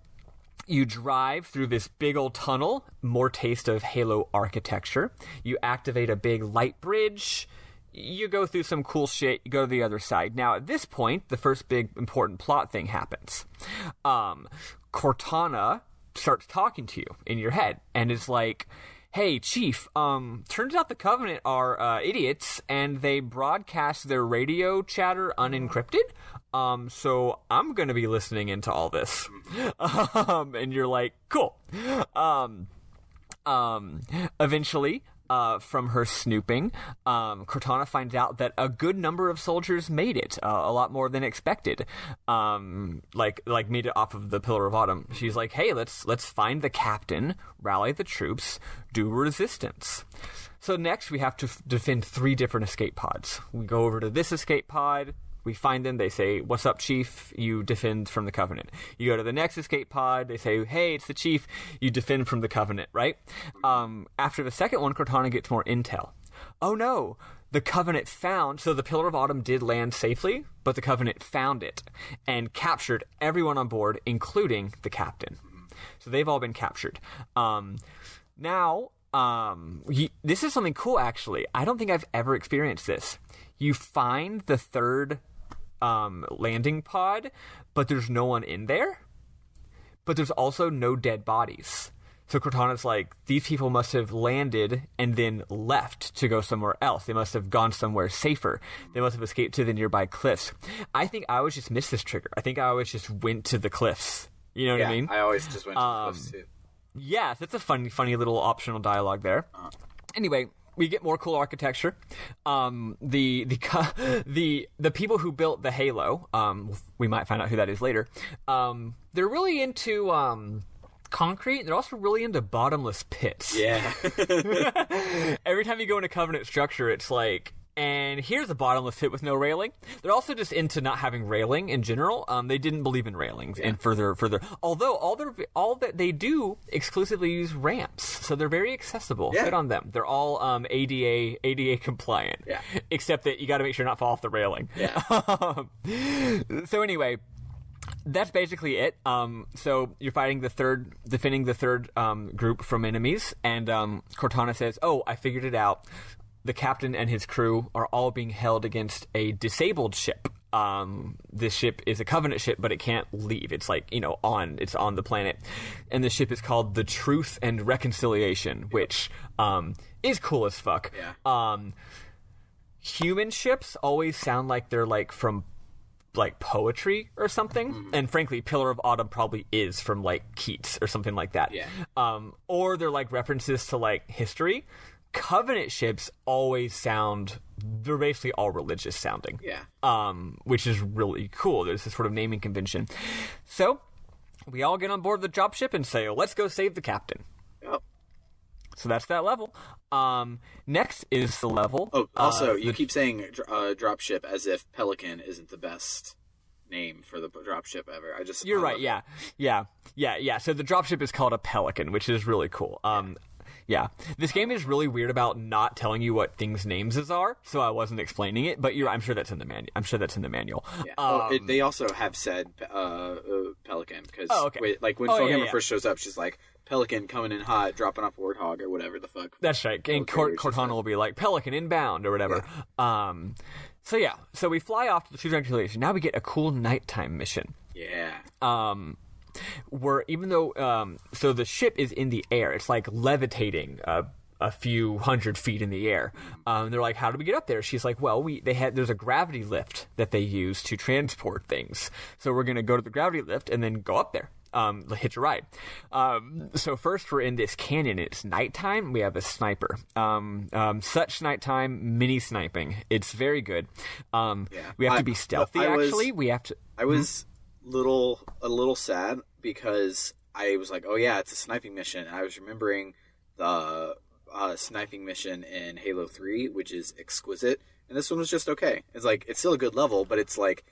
you drive through this big old tunnel, more taste of Halo architecture. You activate a big light bridge. You go through some cool shit. You go to the other side. Now, at this point, the first big important plot thing happens. Cortana starts talking to you in your head and is like, hey, Chief, turns out the Covenant are idiots, and they broadcast their radio chatter unencrypted. So I'm going to be listening into all this. And you're like, cool. Eventually, from her snooping, Cortana finds out that a good number of soldiers made it, a lot more than expected. Like made it off of the Pillar of Autumn. She's like, hey, let's find the captain, rally the troops, do resistance. So next we have to defend 3 different escape pods. We go over to this escape pod. We find them. They say, what's up, Chief? You defend from the Covenant. You go to the next escape pod. They say, hey, it's the Chief. You defend from the Covenant, right? After the second one, Cortana gets more intel. Oh, no. The Covenant found... So the Pillar of Autumn did land safely, but the Covenant found it and captured everyone on board, including the captain. So they've all been captured. Now, this is something cool, actually. I don't think I've ever experienced this. You find the third... landing pod, but there's no one in there. But there's also no dead bodies. So Cortana's like, these people must have landed and then left to go somewhere else. They must have gone somewhere safer. They must have escaped to the nearby cliffs. I think I always just missed this trigger. I think I always just went to the cliffs. You know what I mean? I always just went to the cliffs too. Yeah, that's a funny little optional dialogue there. Anyway, we get more cool architecture. The people who built the Halo, we might find out who that is later. They're really into concrete. They're also really into bottomless pits. Yeah. Every time you go into Covenant structure, it's like, and here's a bottomless pit with no railing. They're also just into not having railing in general. They didn't believe in railings, and further. Although all that they do exclusively use ramps, so they're very accessible. Yeah. Good on them. They're all ADA compliant. Yeah. Except that you got to make sure not to fall off the railing. Yeah. So anyway. That's basically it. So you're defending the third group from enemies, and Cortana says, "Oh, I figured it out. The captain and his crew are all being held against a disabled ship. This ship is a Covenant ship, but it can't leave. It's like, it's on the planet. And the ship is called the Truth and Reconciliation, which is cool as fuck. Yeah. Human ships always sound like they're like from like poetry or something, and frankly Pillar of Autumn probably is from like Keats or something like that. Or they're like references to like history. Covenant ships always they're basically all religious sounding. Which is really cool. There's this sort of naming convention. So we all get on board the dropship and say, let's go save the captain. Yep. So that's that level. Next is the level. Oh, also, you keep saying dropship as if Pelican isn't the best name for the dropship ever. You're right. Yeah. So the dropship is called a Pelican, which is really cool. Yeah, this game is really weird about not telling you what things' names are, so I wasn't explaining it. But I'm sure that's in the manual. Yeah. They also have said Pelican because when Philhammer first shows up, she's like, Pelican coming in hot, dropping off Warthog or whatever the fuck. That's right. And Cortana will be like, Pelican inbound or whatever. Yeah. So we fly off to the Truth and Reconciliation. Now we get a cool nighttime mission. Yeah. Even though so the ship is in the air, it's like levitating a few hundred feet in the air. They're like, how do we get up there? She's like, well, there's a gravity lift that they use to transport things, so we're gonna go to the gravity lift and then go up there. Hitch a ride. So first we're in this canyon. It's nighttime. We have a sniper. Such nighttime mini sniping. It's very good. We have to be stealthy. I was a little sad because I was like, oh yeah, it's a sniping mission. And I was remembering the sniping mission in Halo 3, which is exquisite, and this one was just okay. It's like, it's still a good level, but it's like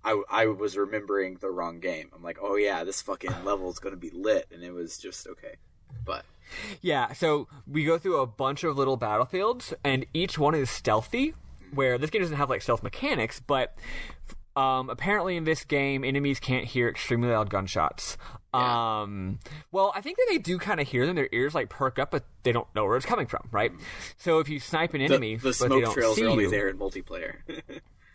I was remembering the wrong game. I'm like, oh yeah, this fucking level is going to be lit, and it was just okay. But yeah, so we go through a bunch of little battlefields, and each one is stealthy, where this game doesn't have like stealth mechanics, but apparently in this game, enemies can't hear extremely loud gunshots. Yeah. Well, I think that they do kind of hear them. Their ears like perk up, but they don't know where it's coming from, right? So if you snipe an enemy, the smoke trails are only there in multiplayer.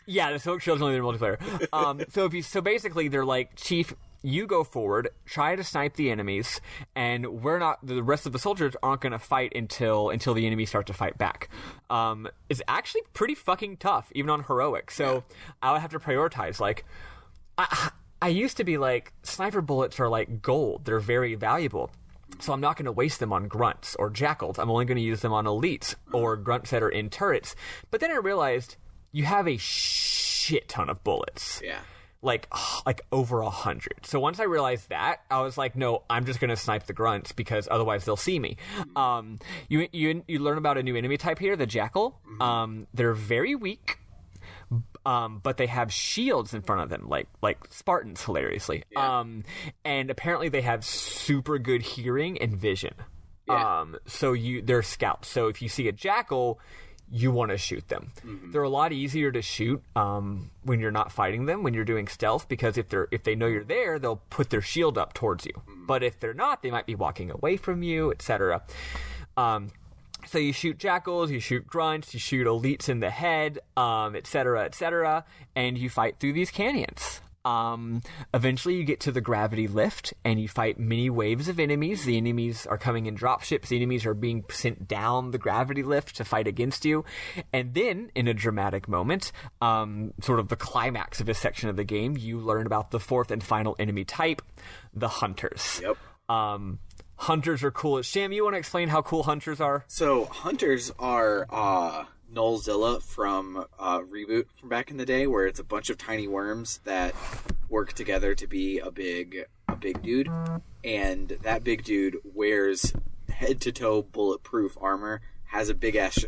Yeah, the smoke trails are only there in multiplayer. So basically, they're like, Chief, you go forward, try to snipe the enemies, and the rest of the soldiers aren't going to fight until the enemies start to fight back. It's actually pretty fucking tough, even on heroic. So I would have to prioritize. Like, I used to be like, sniper bullets are like gold. They're very valuable. So I'm not going to waste them on grunts or jackals. I'm only going to use them on elites or grunts that are in turrets. But then I realized you have a shit ton of bullets. Yeah. Like over 100. So once I realized that, I was like, no, I'm just gonna snipe the grunts because otherwise they'll see me. You learn about a new enemy type here, the jackal. They're very weak, but they have shields in front of them, like Spartans, hilariously. Yeah. And apparently they have super good hearing and vision. Yeah. So they're scouts. So if you see a jackal, you want to shoot them. They're a lot easier to shoot when you're not fighting them, when you're doing stealth, because if they know you're there, they'll put their shield up towards you. But if they're not, they might be walking away from you, etc. So you shoot jackals, you shoot grunts, you shoot elites in the head, etc., and you fight through these canyons. Eventually you get to the gravity lift and you fight many waves of enemies. The enemies are coming in dropships. The enemies are being sent down the gravity lift to fight against you. And then, in a dramatic moment, sort of the climax of this section of the game, you learn about the fourth and final enemy type, the hunters. Yep. Hunters are cool. Sham, you want to explain how cool hunters are? So hunters are Nullzilla from Reboot from back in the day, where it's a bunch of tiny worms that work together to be a big dude, and that big dude wears head to toe bulletproof armor, has a big ass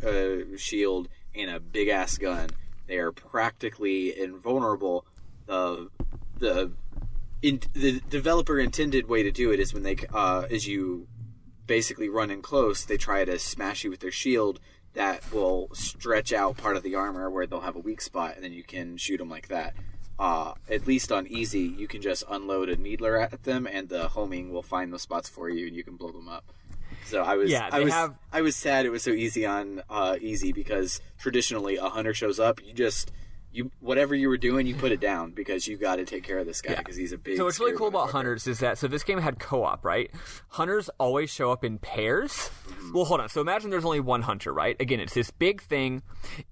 shield and a big ass gun. They are practically invulnerable. The developer intended way to do it is when they as you basically run in close, they try to smash you with their shield. That will stretch out part of the armor where they'll have a weak spot, and then you can shoot them like that. At least on easy, you can just unload a needler at them, and the homing will find those spots for you, and you can blow them up. So I was sad it was so easy on easy, because traditionally a hunter shows up, whatever you were doing, you put it down because you got to take care of this guy because he's a big. So what's really cool about hunters is that this game had co-op, right? Hunters always show up in pairs. Mm-hmm. Well, hold on. So imagine there's only one hunter, right? Again, it's this big thing.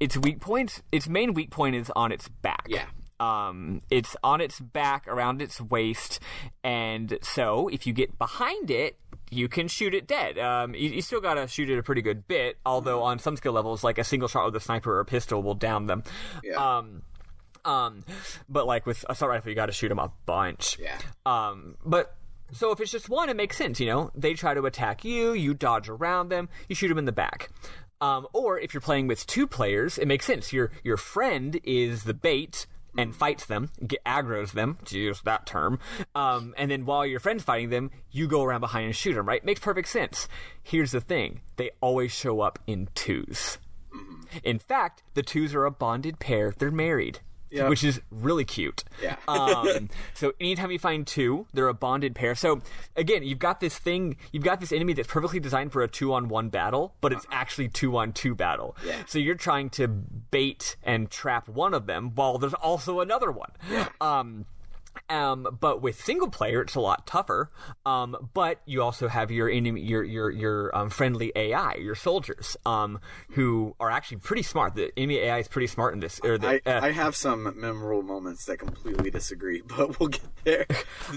Its main weak point is on its back. Yeah. It's on its back, around its waist, and so if you get behind it, you can shoot it dead. You still gotta shoot it a pretty good bit, although on some skill levels, like a single shot with a sniper or a pistol will down them. Yeah. But like with assault rifle, you gotta shoot them a bunch. Yeah. But so if it's just one, it makes sense, They try to attack you, you dodge around them, you shoot them in the back. Or if you're playing with two players, it makes sense. Your friend is the bait and fights them, aggroes them, to use that term, and then while your friend's fighting them, you go around behind and shoot them, right? Makes perfect sense. Here's the thing. They always show up in twos. Mm-hmm. In fact, the twos are a bonded pair. They're married. Yep. Which is really cute. Yeah. So anytime you find two, they're a bonded pair. So again, you've got this enemy that's perfectly designed for a 2-on-1 battle, but it's actually 2-on-2 battle. Yeah. So you're trying to bait and trap one of them while there's also another one. Yeah. But with single player, it's a lot tougher. But you also have your enemy, your friendly AI, your soldiers, who are actually pretty smart. The enemy AI is pretty smart in this. I have some memorable moments that completely disagree, but we'll get there.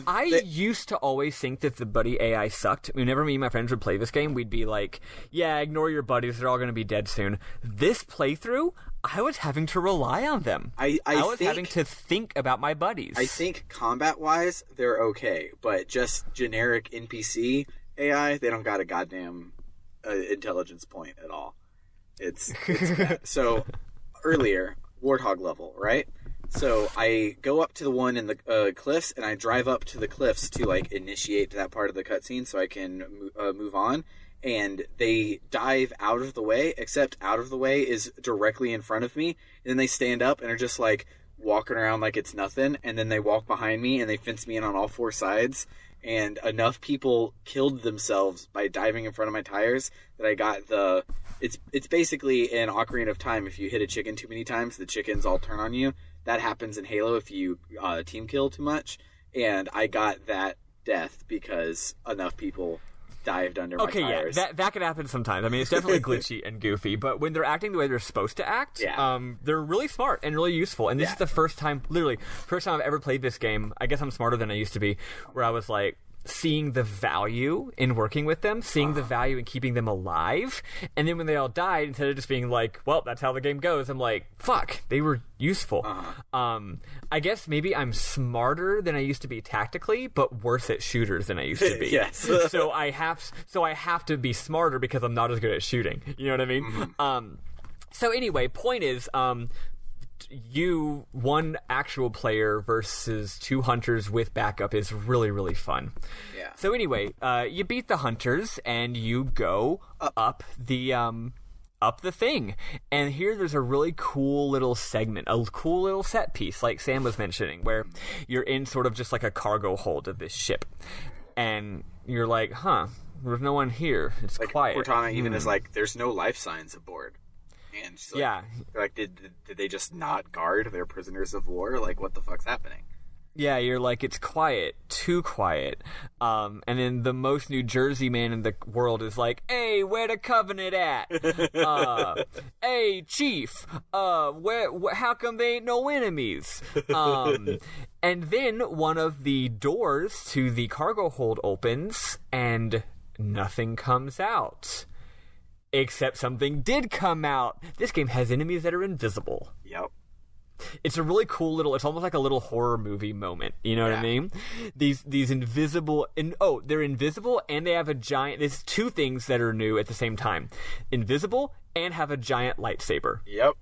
I used to always think that the buddy AI sucked. Whenever me and my friends would play this game, we'd be like, "Yeah, ignore your buddies; they're all going to be dead soon." This playthrough, I was having to rely on them. I was having to think about my buddies. I think combat-wise, they're okay, but just generic NPC AI, they don't got a goddamn intelligence point at all. It's bad. So, earlier, Warthog level, right? So, I go up to the one in the cliffs, and I drive up to the cliffs to, initiate that part of the cutscene so I can move on. And they dive out of the way, except out of the way is directly in front of me. And then they stand up and are just, walking around like it's nothing. And then they walk behind me and they fence me in on all four sides. And enough people killed themselves by diving in front of my tires that I got it's basically in Ocarina of Time. If you hit a chicken too many times, the chickens all turn on you. That happens in Halo if you team kill too much. and I got that death because enough people dived under my tires. That could happen sometimes. I mean, it's definitely glitchy and goofy, but when they're acting the way they're supposed to act, they're really smart and really useful. And this is the first time I've ever played this game. I guess I'm smarter than I used to be, where I was like, seeing the value in working with them, seeing the value in keeping them alive, and then when they all died, instead of just being like, well, that's how the game goes, I'm like, fuck, they were useful. I guess maybe I'm smarter than I used to be tactically, but worse at shooters than I used to be. Yes. so I have to be smarter because I'm not as good at shooting. You know what I mean? So anyway, point is, you, one actual player versus two hunters with backup is really, really fun. Yeah. So anyway, you beat the hunters and you go up the thing. And here there's a really cool little segment, a cool little set piece, like Sam was mentioning, where you're in sort of just like a cargo hold of this ship. And you're like, there's no one here. It's like, quiet. Cortana even is like, there's no life signs aboard. And she's like, like, did they just not guard their prisoners of war? Like, what the fuck's happening? Yeah, you're like, it's quiet, too quiet. And then the most New Jersey man in the world is like, hey, where the Covenant at? Hey, Chief, how come they ain't no enemies? And then one of the doors to the cargo hold opens, and nothing comes out. Except something did come out. This game has enemies that are invisible. Yep. It's a really cool little, it's almost like a little horror movie moment. You know what I mean? These invisible, they're invisible and they have a giant, there's two things that are new at the same time. Invisible and have a giant lightsaber. Yep.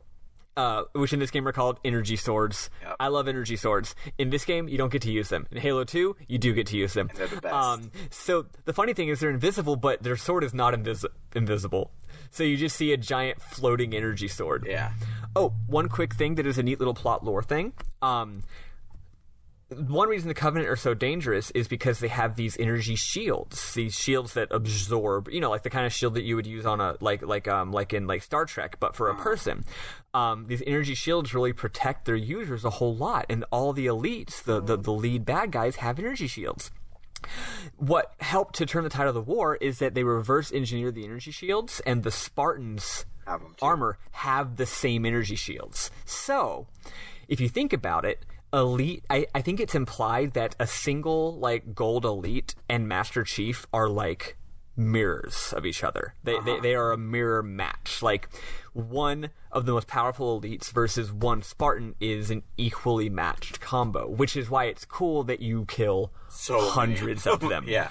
Which in this game are called energy swords. Yep. I love energy swords. In this game, you don't get to use them. In Halo 2, you do get to use them. And they're the best. So the funny thing is they're invisible, but their sword is not invisible. So you just see a giant floating energy sword. Yeah. Oh, one quick thing that is a neat little plot lore thing. One reason the Covenant are so dangerous is because they have these energy shields. These shields that absorb, like the kind of shield that you would use on a like in Star Trek, but for a person. These energy shields really protect their users a whole lot, and all the elites, the lead bad guys, have energy shields. What helped to turn the tide of the war is that they reverse engineered the energy shields, and the Spartans' armor have the same energy shields. So, if you think about it, elite, I think it's implied that a single gold elite and Master Chief are like mirrors of each other. They are a mirror match. Like, one of the most powerful elites versus one Spartan is an equally matched combo, which is why it's cool that you kill hundreds of them. Yeah.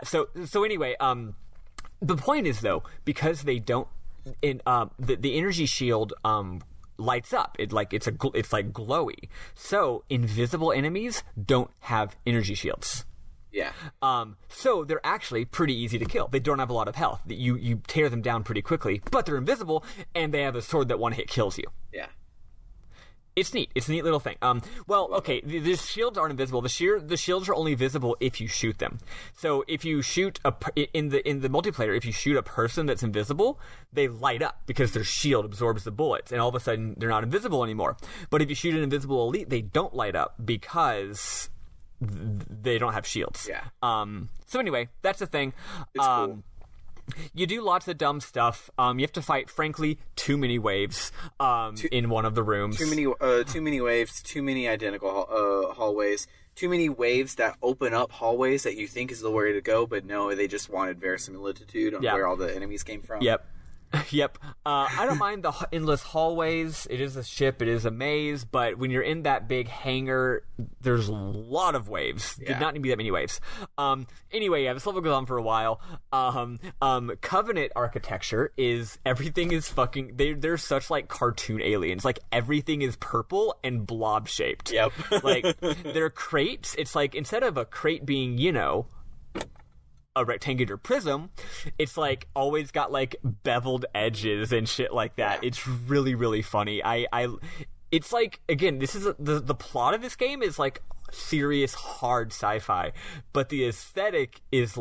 So anyway, the point is, though, because they don't, the energy shield lights up. It's like glowy. So invisible enemies don't have energy shields. Yeah. So they're actually pretty easy to kill. They don't have a lot of health. You tear them down pretty quickly, but they're invisible, and they have a sword that one hit kills you. Yeah. It's neat. It's a neat little thing. The shields aren't invisible. The shields are only visible if you shoot them. So if you shoot in the multiplayer, if you shoot a person that's invisible, they light up because their shield absorbs the bullets, and all of a sudden they're not invisible anymore. But if you shoot an invisible elite, they don't light up because they don't have shields. Yeah. So anyway, that's the thing. It's cool. You do lots of dumb stuff. You have to fight, frankly, too many waves in one of the rooms. Too many waves, too many identical hallways, too many waves that open up hallways that you think is the way to go, but no, they just wanted verisimilitude on where all the enemies came from. Yep. I don't mind the endless hallways. It is a ship. It is a maze. But when you're in that big hangar, there's a lot of waves. Did not need to be that many waves. Anyway, this level goes on for a while. Covenant architecture is everything is fucking. They're such cartoon aliens. Like everything is purple and blob shaped. Yep. They're crates. It's like instead of a crate being a rectangular prism, it's always got beveled edges and shit like that. Yeah. It's really, really funny. It's again, this is the plot of this game is serious hard sci-fi, but the aesthetic is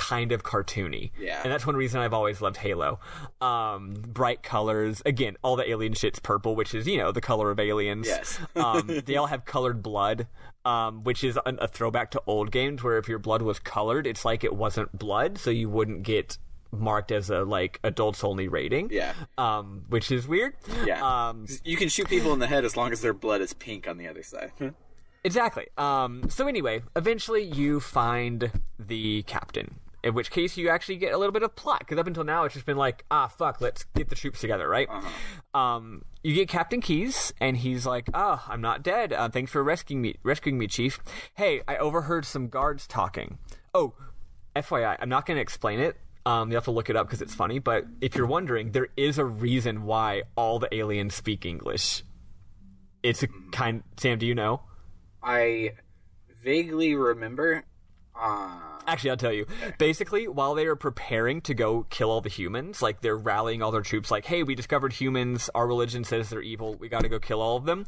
kind of cartoony. Yeah. And that's one reason I've always loved Halo. Bright colors. Again, all the alien shit's purple, which is, the color of aliens. Yes. They all have colored blood, which is a throwback to old games where if your blood was colored, it's like it wasn't blood, so you wouldn't get marked as a adults only rating. Yeah. Which is weird. Yeah. You can shoot people in the head as long as their blood is pink on the other side. Exactly. So anyway, eventually you find the captain. In which case you actually get a little bit of plot, because up until now it's just been like, fuck, let's get the troops together, right? You get Captain Keyes, and he's like, I'm not dead. Thanks for rescuing me, Chief. Hey, I overheard some guards talking. Oh, FYI, I'm not going to explain it. You have to look it up because it's funny, but if you're wondering, there is a reason why all the aliens speak English. It's Sam, do you know? I vaguely remember. Actually, I'll tell you. Basically, while they are preparing to go kill all the humans, they're rallying all their troops, hey, we discovered humans, our religion says they're evil, we gotta go kill all of them.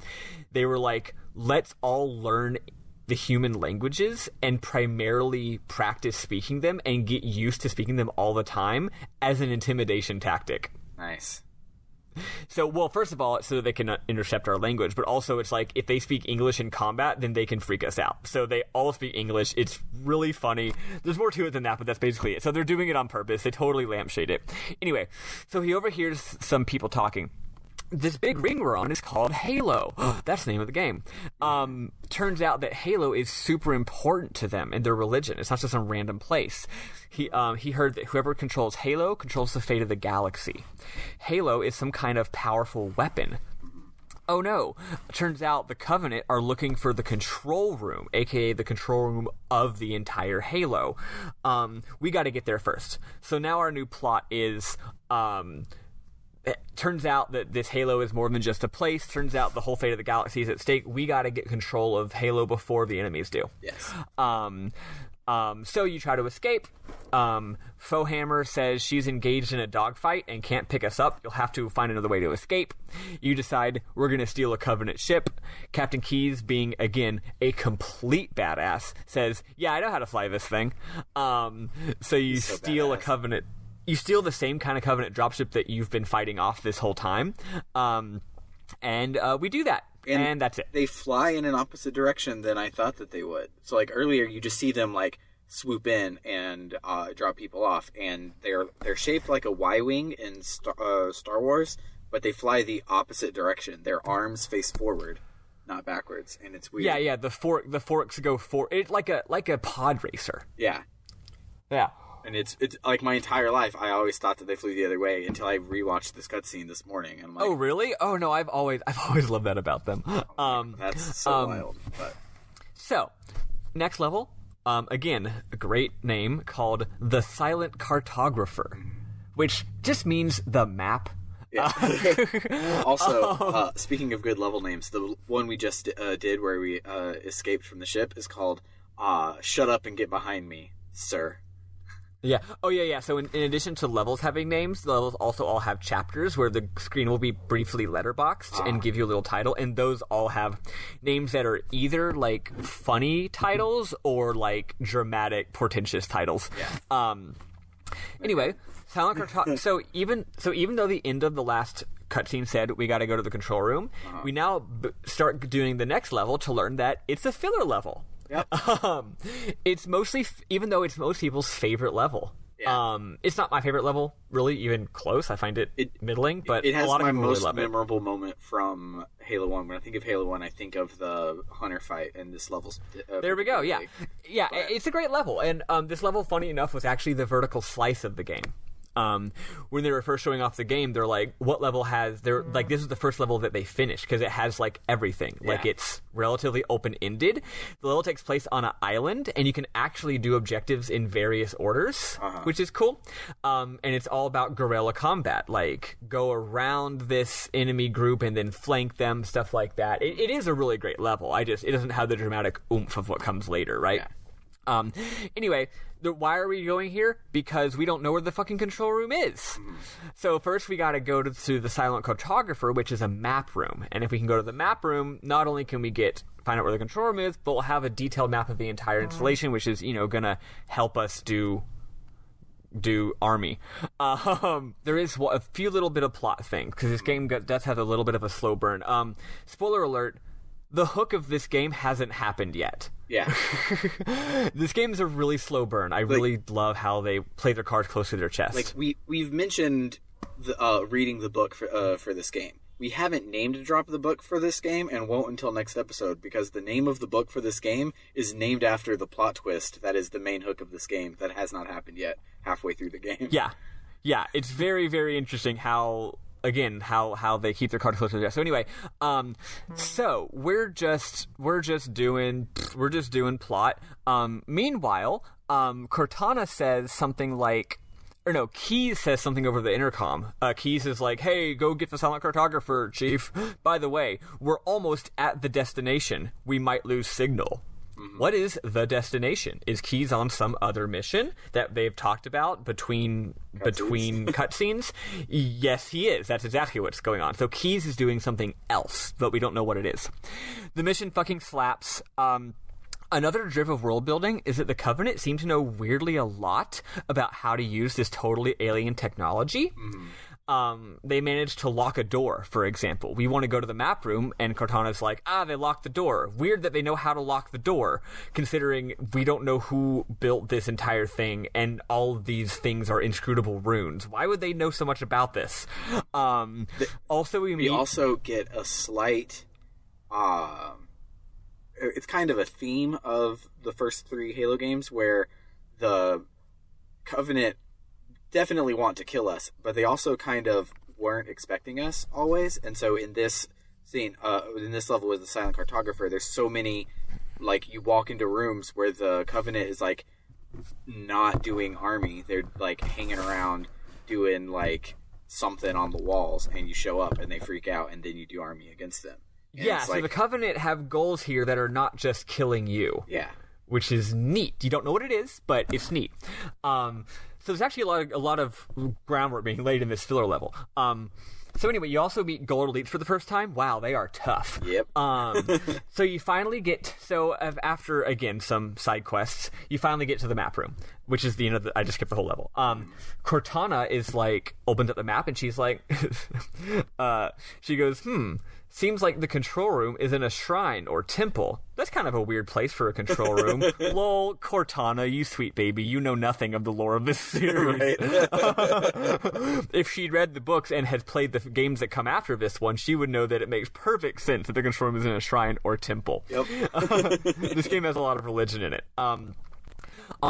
They were like, let's all learn the human languages and primarily practice speaking them and get used to speaking them all the time as an intimidation tactic. Nice. So, well, first of all, so that they can intercept our language, but also it's if they speak English in combat, then they can freak us out. So they all speak English. It's really funny. There's more to it than that, but that's basically it. So they're doing it on purpose. They totally lampshade it. Anyway, so he overhears some people talking. This big ring we're on is called Halo. That's the name of the game. Turns out that Halo is super important to them and their religion. It's not just some random place. He heard that whoever controls Halo controls the fate of the galaxy. Halo is some kind of powerful weapon. Oh no. Turns out the Covenant are looking for the control room, aka the control room of the entire Halo. We gotta get there first. So now our new plot is... It turns out that this Halo is more than just a place. Turns out the whole fate of the galaxy is at stake. We got to get control of Halo before the enemies do. Yes. So you try to escape. Fohammer says she's engaged in a dogfight and can't pick us up. You'll have to find another way to escape. You decide we're going to steal a Covenant ship. Captain Keyes, being, again, a complete badass, says, yeah, I know how to fly this thing. So you steal a Covenant... You steal the same kind of Covenant dropship that you've been fighting off this whole time. And we do that. And that's it. They fly in an opposite direction than I thought that they would. So, earlier, you just see them, swoop in and drop people off. And they're shaped like a Y-wing in Star Wars, but they fly the opposite direction. Their arms face forward, not backwards. And it's weird. Yeah. The forks go forward. It's like a pod racer. Yeah. Yeah. And it's my entire life, I always thought that they flew the other way until I rewatched this cutscene this morning. And I'm like, oh, really? Oh, no, I've always loved that about them. That's so wild. But. So, next level, again, a great name called the Silent Cartographer, which just means the map. Yeah. Also, speaking of good level names, the one we just did where we escaped from the ship is called Shut Up and Get Behind Me, Sir. Yeah. Oh, yeah. So in addition to levels having names, the levels also all have chapters where the screen will be briefly letterboxed and give you a little title, and those all have names that are either funny titles or dramatic, portentous titles. Yeah. Anyway, Silent Cartographer. So even though the end of the last cutscene said we got to go to the control room, we now start doing the next level to learn that it's a filler level. Yep. It's mostly, even though it's most people's favorite level. Yeah. It's not my favorite level, really, even close. I find it middling, but it has a lot of my people most really love memorable moment from Halo 1. When I think of Halo 1, I think of the Hunter fight, and this level's... there we go, yeah. Yeah, but it's a great level, and this level, funny enough, was actually the vertical slice of the game. When they were first showing off the game, they're like, what level has... this is the first level that they finished, because it has, everything. Yeah. It's relatively open-ended. The level takes place on an island, and you can actually do objectives in various orders, which is cool. And it's all about guerrilla combat. Go around this enemy group and then flank them, stuff like that. It is a really great level. It doesn't have the dramatic oomph of what comes later, right? Yeah. Anyway, why are we going here? Because we don't know where the fucking control room is. So first we gotta go to the Silent Cartographer, which is a map room. And if we can go to the map room, not only can we find out where the control room is, but we'll have a detailed map of the entire installation, which is, gonna help us do do army. There is a few little bit of plot things, because this game does have a little bit of a slow burn. Spoiler alert, the hook of this game hasn't happened yet. Yeah. This game is a really slow burn. I really love how they play their cards close to their chest. Like, we've mentioned reading the book for this game. We haven't named a drop of the book for this game, and won't until next episode, because the name of the book for this game is named after the plot twist that is the main hook of this game that has not happened yet halfway through the game. Yeah, it's very, very interesting how they keep their cards close to their chest. So anyway, so we're just doing plot. Meanwhile, Cortana says something like, or no, Keys says something over the intercom. Keys is like, hey, go get the silent cartographer, Chief. By the way, we're almost at the destination. We might lose signal. Mm-hmm. What is the destination? Is Keys on some other mission that they've talked about between cutscenes? Yes, he is. That's exactly what's going on. So Keys is doing something else, but we don't know what it is. The mission fucking slaps. Another drift of world building is that the Covenant seem to know weirdly a lot about how to use this totally alien technology. Mm. They managed to lock a door, for example. We want to go to the map room, and Cortana's like, they locked the door. Weird that they know how to lock the door, considering we don't know who built this entire thing, and all of these things are inscrutable runes. Why would they know so much about this? Also, we also get a slight... it's kind of a theme of the first 3 Halo games, where the Covenant definitely want to kill us, but they also kind of weren't expecting us always. And so in this scene, in this level with the silent cartographer, there's so many, like, you walk into rooms where the Covenant is, like, not doing army. They're, like, hanging around doing, like, something on the walls, and you show up and they freak out, and then you do army against them. And yeah, so the Covenant have goals here that are not just killing you. Yeah. Which is neat. You don't know what it is, but it's neat. So there's actually a lot of groundwork being laid in this filler level. So anyway, you also meet Gold Elites for the first time. Wow, they are tough. Yep. So you finally get... So after, again, some side quests, you finally get to the map room, which is the end of I just skipped the whole level. Cortana is like, opens up the map, and she's like... she goes, seems like the control room is in a shrine or temple. That's kind of a weird place for a control room. Lol, Cortana, you sweet baby, you know nothing of the lore of this series. If she'd read the books and had played the games that come after this one, she would know that it makes perfect sense that the control room is in a shrine or temple. Yep. This game has a lot of religion in it. On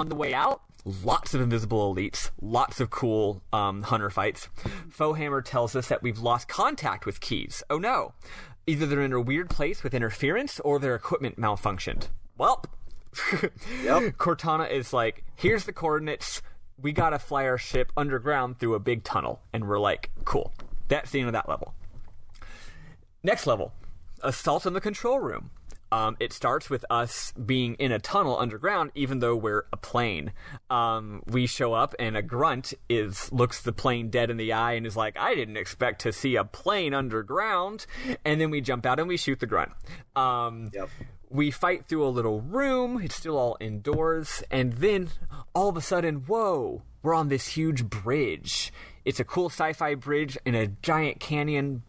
the way out, lots of invisible elites, lots of cool hunter fights. Foehammer tells us that we've lost contact with Keys. Oh no. Either they're in a weird place with interference, or their equipment malfunctioned. Welp. Yep. Cortana is like, here's the coordinates. We gotta fly our ship underground through a big tunnel. And we're like, cool. That's the end of that level. Next level. Assault on the control room. It starts with us being in a tunnel underground, even though we're a plane. We show up, and a grunt looks the plane dead in the eye and is like, I didn't expect to see a plane underground. And then we jump out and we shoot the grunt. Yep. We fight through a little room. It's still all indoors. And then, all of a sudden, whoa, we're on this huge bridge. It's a cool sci-fi bridge in a giant canyon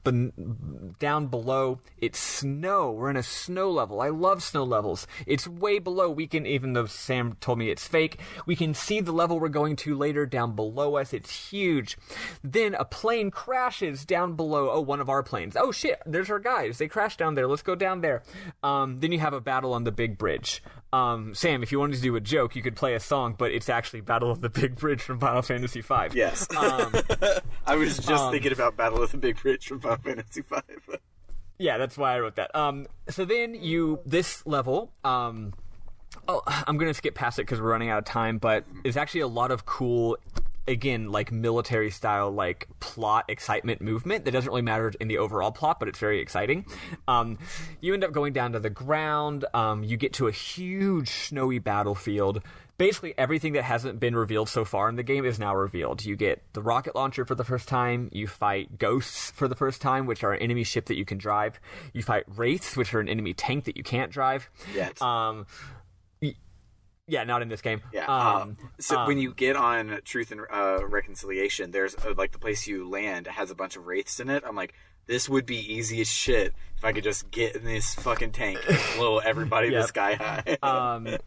down below. It's snow. We're in a snow level. I love snow levels. It's way below. We can, even though Sam told me it's fake, we can see the level we're going to later down below us. It's huge. Then a plane crashes down below. Oh, one of our planes. Oh, shit. There's our guys. They crashed down there. Let's go down there. Then you have a battle on the big bridge. Sam, if you wanted to do a joke, you could play a song, but it's actually Battle of the Big Bridge from Final Fantasy V. Yes. I was just thinking about Battle of the Big Bridge from Final Fantasy V. Yeah, that's why I wrote that. So then this level, I'm going to skip past it because we're running out of time, but there's actually a lot of cool, again, like military style, like plot, excitement, movement that doesn't really matter in the overall plot, but it's very exciting. You end up going down to the ground. You get to a huge snowy battlefield. Basically, everything that hasn't been revealed so far in the game is now revealed. You get the rocket launcher for the first time. You fight ghosts for the first time, which are an enemy ship that you can drive. You fight wraiths, which are an enemy tank that you can't drive. Yet. Yeah, not in this game. Yeah. So when you get on Truth and Reconciliation, there's like the place you land has a bunch of wraiths in it. I'm like, this would be easy as shit if I could just get in this fucking tank and blow everybody to sky high.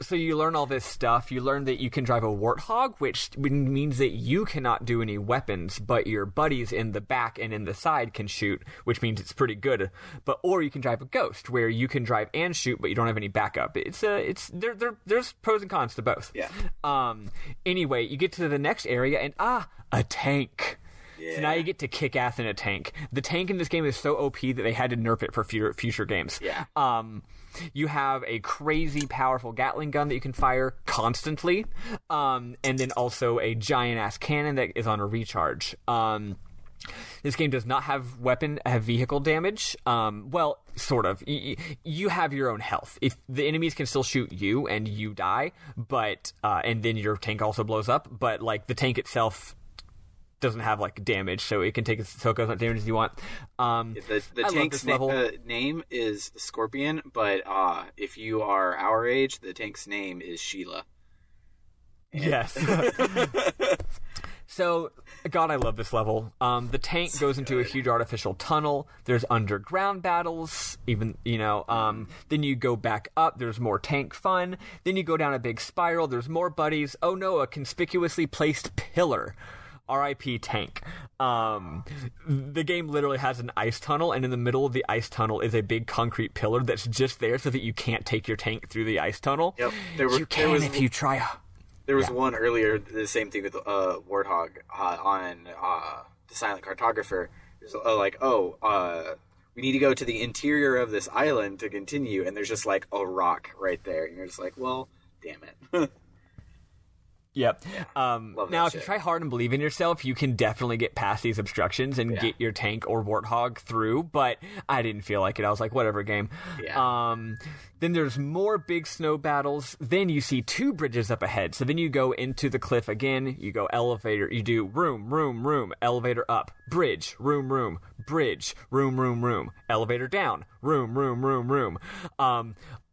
So you learn all this stuff. You learn that you can drive a warthog, which means that you cannot do any weapons, but your buddies in the back and in the side can shoot, which means it's pretty good. Or you can drive a ghost, where you can drive and shoot, but you don't have any backup. There's pros and cons to both. Yeah. Anyway, you get to the next area, and a tank. Yeah. So now you get to kick ass in a tank. The tank in this game is so OP that they had to nerf it for future games. Yeah. You have a crazy powerful Gatling gun that you can fire constantly, and then also a giant-ass cannon that is on a recharge. This game does not have vehicle damage. Well, sort of. You have your own health. If the enemies can still shoot you and you die, but and then your tank also blows up, but like the tank itself doesn't have like damage, so it can take as much damage as you want. The tank's name is Scorpion, but if you are our age, the tank's name is Sheila. Yes. So, God, I love this level. The tank goes into a huge artificial tunnel. There's underground battles, even, then you go back up. There's more tank fun. Then you go down a big spiral. There's more buddies. Oh no, a conspicuously placed pillar. R.I.P. tank. The game literally has an ice tunnel, and in the middle of the ice tunnel is a big concrete pillar that's just there so that you can't take your tank through the ice tunnel. Yep. If you try. There was one earlier, the same thing with Warthog on the Silent Cartographer. It was we need to go to the interior of this island to continue, and there's just like a rock right there, and you're just like, well, damn it. Yep. Now, if you try hard and believe in yourself, you can definitely get past these obstructions and get your tank or warthog through, but I didn't feel like it. I was like, whatever, game. Yeah. Then there's more big snow battles. Then you see 2 bridges up ahead. So then you go into the cliff again. You go elevator. You do room, elevator up, bridge, room, bridge, room, elevator down, room.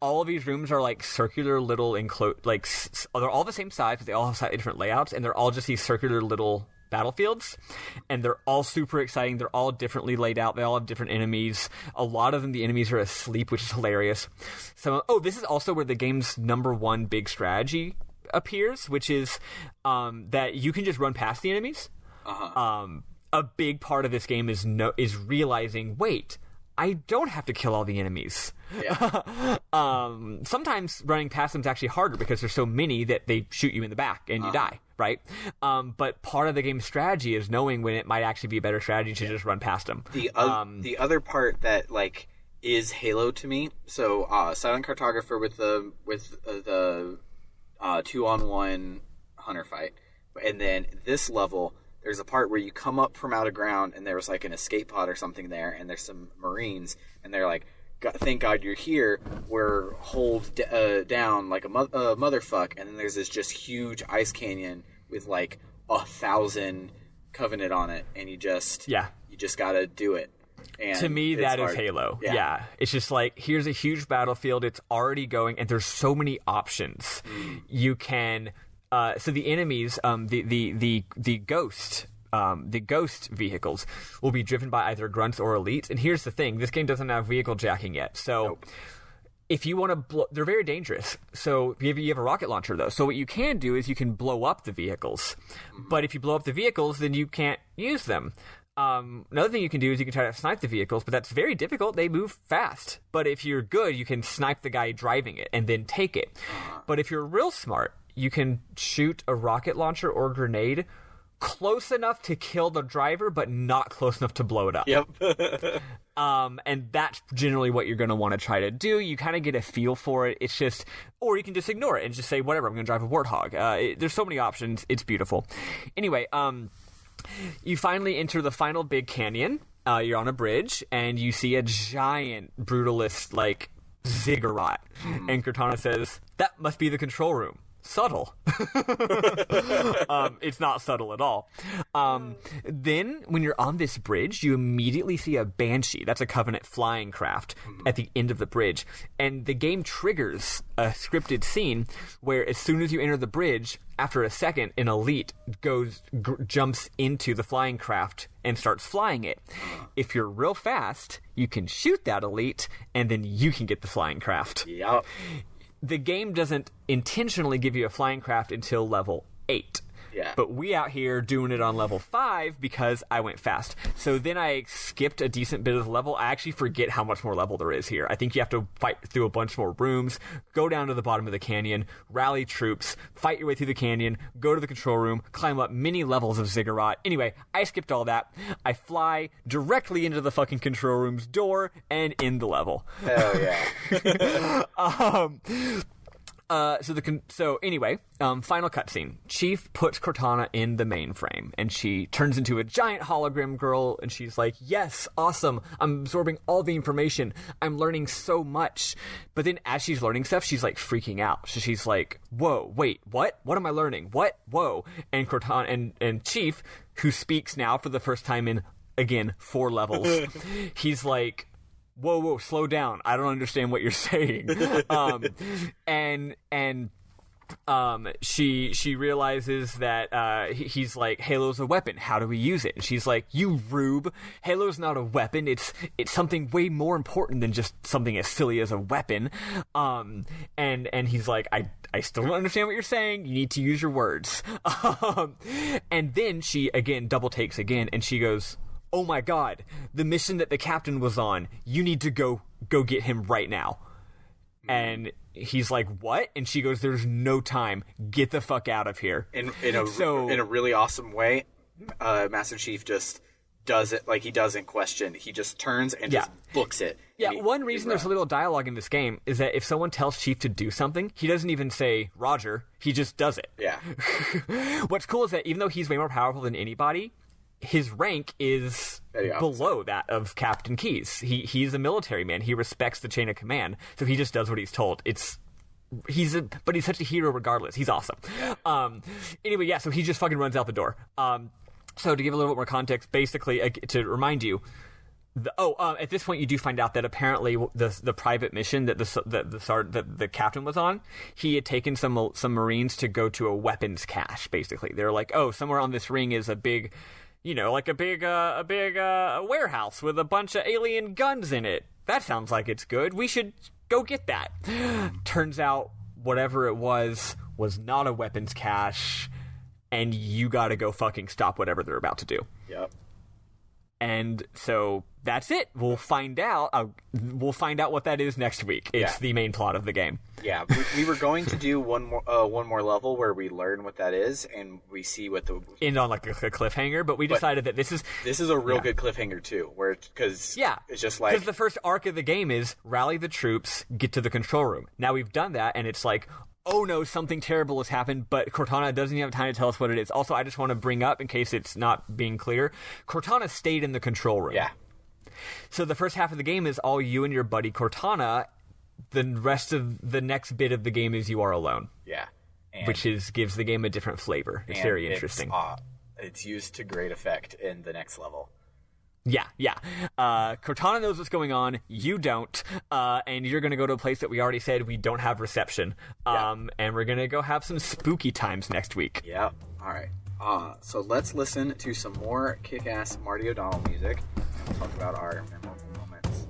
All of these rooms are like circular little they're all the same size, but they all have slightly different layouts, and they're all just these circular little battlefields, and they're all super exciting. They're all differently laid out. They all have different enemies. A lot of them, the enemies are asleep, which is hilarious. This is also where the game's #1 big strategy appears, which is that you can just run past the enemies. A big part of this game is realizing, wait, I don't have to kill all the enemies. Yeah. Sometimes running past them is actually harder because there's so many that they shoot you in the back and you die, right? But part of the game's strategy is knowing when it might actually be a better strategy to just run past them. The other part that is Halo to me. So Silent Cartographer with the 2-on-1 hunter fight, and then this level. There's a part where you come up from out of ground, and there was like an escape pod or something there, and there's some Marines, and they're like, thank God you're here. We're hold down like a motherfuck, and then there's this just huge ice canyon with like 1,000 Covenant on it, and you just gotta do it. And to me, that is Halo. Yeah. It's just like, here's a huge battlefield. It's already going, and there's so many options. You can... so the enemies, the ghost vehicles will be driven by either grunts or elites. And here's the thing: this game doesn't have vehicle jacking yet. So if you want to blow, they're very dangerous. So you have a rocket launcher though. So what you can do is you can blow up the vehicles. But if you blow up the vehicles, then you can't use them. Another thing you can do is you can try to snipe the vehicles, but that's very difficult. They move fast. But if you're good, you can snipe the guy driving it and then take it. But if you're real smart, you can shoot a rocket launcher or grenade close enough to kill the driver, but not close enough to blow it up. Yep. And that's generally what you're going to want to try to do. You kind of get a feel for it. It's just, or you can just ignore it and just say, whatever, I'm going to drive a warthog. There's so many options. It's beautiful. Anyway, you finally enter the final big canyon. You're on a bridge, and you see a giant brutalist, ziggurat. And Cortana says, that must be the control room. subtle. It's not subtle at all. Then, when you're on this bridge, you immediately see a Banshee. That's a Covenant flying craft at the end of the bridge. And the game triggers a scripted scene where as soon as you enter the bridge, after a second, an elite jumps into the flying craft and starts flying it. If you're real fast, you can shoot that elite, and then you can get the flying craft. Yep. The game doesn't intentionally give you a flying craft until level 8. Yeah. But we out here doing it on level 5 because I went fast. So then I skipped a decent bit of the level. I actually forget how much more level there is here. I think you have to fight through a bunch more rooms, go down to the bottom of the canyon, rally troops, fight your way through the canyon, go to the control room, climb up many levels of ziggurat. Anyway, I skipped all that. I fly directly into the fucking control room's door and end the level. Hell yeah. So anyway, final cutscene. Chief puts Cortana in the mainframe, and she turns into a giant hologram girl, and she's like, yes, awesome, I'm absorbing all the information, I'm learning so much. But then as she's learning stuff, she's like freaking out. So she's like, whoa, wait, what am I learning? What? Whoa. And Cortana and Chief, who speaks now for the first time in, again, 4 levels, he's like, whoa, slow down. I don't understand what you're saying. She realizes that he's like, Halo's a weapon. How do we use it? And she's like, you rube. Halo's not a weapon. It's something way more important than just something as silly as a weapon. And he's like, I still don't understand what you're saying. You need to use your words. And then she again double takes again, and she goes, oh my god, the mission that the captain was on, you need to go get him right now. And he's like, what? And she goes, there's no time. Get the fuck out of here. In a really awesome way, Master Chief just does it like he doesn't question. He just turns and just books it. Yeah, one reason there's a little dialogue in this game is that if someone tells Chief to do something, he doesn't even say, Roger, he just does it. Yeah. What's cool is that even though he's way more powerful than anybody, his rank is below that of Captain Keyes. He's a military man. He respects the chain of command, so he just does what he's told. But he's such a hero regardless. He's awesome. Anyway, yeah, so he just fucking runs out the door. So to give a little bit more context, basically, to remind you, at this point you do find out that apparently the private mission that the captain was on, he had taken some Marines to go to a weapons cache. Basically, they're like, somewhere on this ring is a big, like a big warehouse with a bunch of alien guns in it. That sounds like it's good. We should go get that. Turns out whatever it was not a weapons cache, and you gotta go fucking stop whatever they're about to do. Yep. And so that's it. We'll find out. We'll find out what that is next week. It's the main plot of the game. Yeah, we were going to do one more level where we learn what that is and we see what the end on like a cliffhanger. But we decided that this is a real good cliffhanger too, because it's just like because the first arc of the game is rally the troops, get to the control room. Now we've done that, and it's like, oh no, something terrible has happened, but Cortana doesn't even have time to tell us what it is. Also, I just want to bring up, in case it's not being clear, Cortana stayed in the control room. Yeah. So the first half of the game is all you and your buddy Cortana. The rest of the next bit of the game is you are alone. Yeah. Which gives the game a different flavor. It's very interesting. It's used to great effect in the next level. Yeah. Cortana knows what's going on. You don't. And you're going to go to a place that we already said we don't have reception. And we're going to go have some spooky times next week. Yeah. All right. So let's listen to some more kick-ass Marty O'Donnell music and we'll talk about our memorable moments.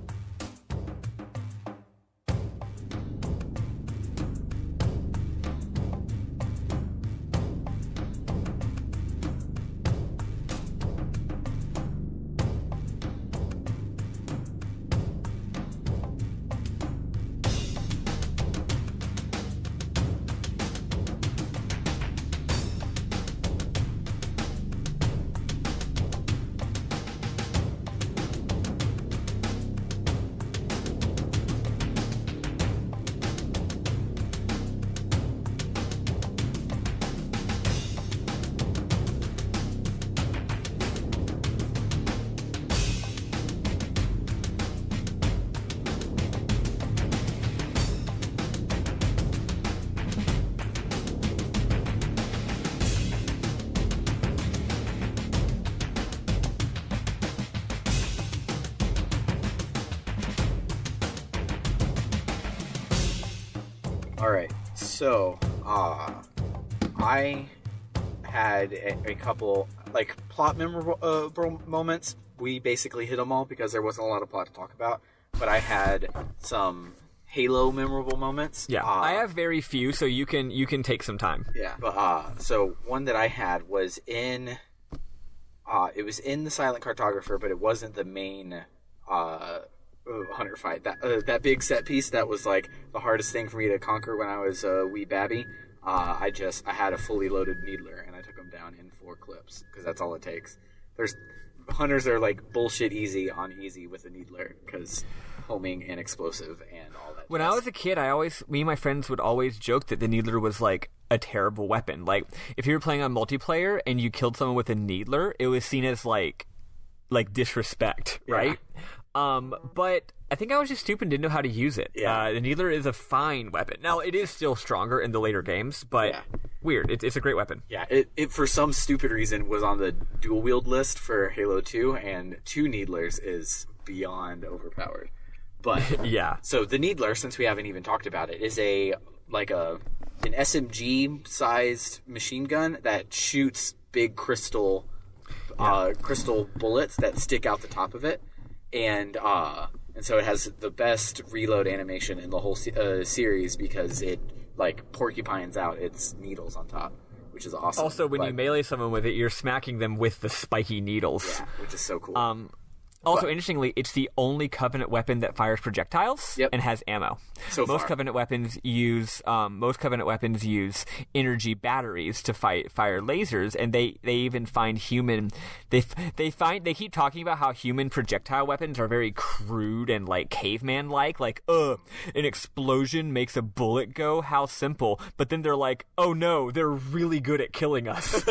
All right. So, I had a couple like plot memorable moments. We basically hit them all because there wasn't a lot of plot to talk about. But I had some Halo memorable moments. Yeah, I have very few, so you can take some time. Yeah, but so one that I had was in. It was in the Silent Cartographer, but it wasn't the main hunter fight. That big set piece that was like the hardest thing for me to conquer when I was a wee babby. I had a fully loaded Needler, and I took him down in 4 clips because that's all it takes. Hunters are like bullshit easy on easy with a Needler because homing and explosive and all that. When I was a kid, me and my friends would always joke that the Needler was like a terrible weapon. Like if you were playing on multiplayer and you killed someone with a Needler, it was seen as like disrespect, right? But I think I was just stupid and didn't know how to use it. Yeah. The Needler is a fine weapon. Now, it is still stronger in the later games, but weird. It's a great weapon. Yeah, it for some stupid reason was on the dual wield list for Halo 2, and 2 Needlers is beyond overpowered. But yeah. So the Needler, since we haven't even talked about it, is an SMG sized machine gun that shoots big crystal bullets that stick out the top of it, and so it has the best reload animation in the whole series because it like porcupines out its needles on top, which is awesome. Also, when you melee someone with it, you're smacking them with the spiky needles. Yeah, which is so cool. Interestingly, it's the only Covenant weapon that fires projectiles and has ammo. Most Covenant weapons use energy batteries to fire lasers, and they even find human. They keep talking about how human projectile weapons are very crude and like caveman like an explosion makes a bullet go. How simple! But then they're like, oh no, they're really good at killing us.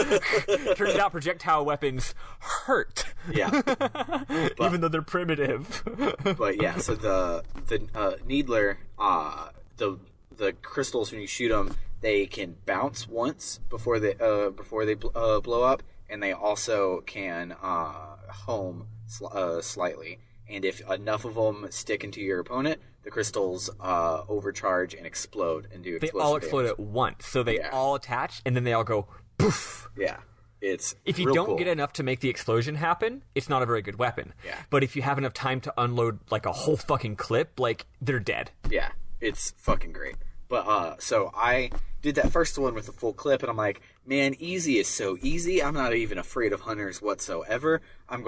Turns out projectile weapons hurt. Yeah. Even though they're primitive. But yeah, so the Needler, the crystals, when you shoot them, they can bounce once before they blow up, and they also can home slightly. And if enough of them stick into your opponent, the crystals overcharge and explode and do explosive They all explode damage. at once, so they all attach, and then they all go poof. Yeah. If you don't get enough to make the explosion happen, it's not a very good weapon. Yeah. But if you have enough time to unload like a whole fucking clip, like they're dead. Yeah, it's fucking great. But so I did that first one with the full clip, and I'm like, man, easy is so easy. I'm not even afraid of hunters whatsoever. I'm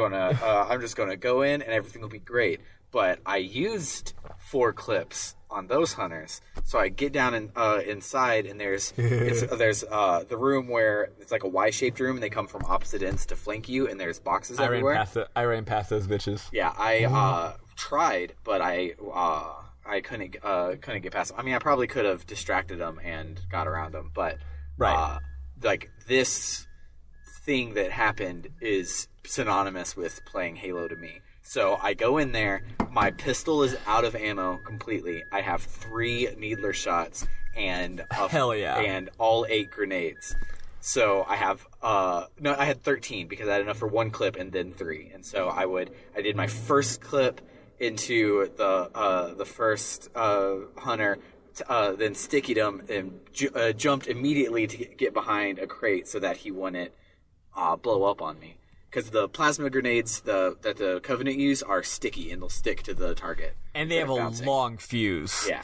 just gonna go in, and everything will be great. But I used 4 clips on those hunters, so I get down inside, and there's the room where it's like a Y-shaped room, and they come from opposite ends to flank you, and there's boxes everywhere. I ran past those bitches. Yeah, I tried, but I couldn't get past them. I mean, I probably could have distracted them and got around them, but like this thing that happened is synonymous with playing Halo to me. So I go in there, my pistol is out of ammo completely. I have 3 Needler shots and and all 8 grenades. So I have I had 13 because I had enough for 1 clip and then 3. And so I did my first clip into the first hunter, then stickied him and jumped immediately to get behind a crate so that he wouldn't blow up on me. Because the plasma grenades that the Covenant use are sticky and they'll stick to the target. And they have a long fuse. Yeah.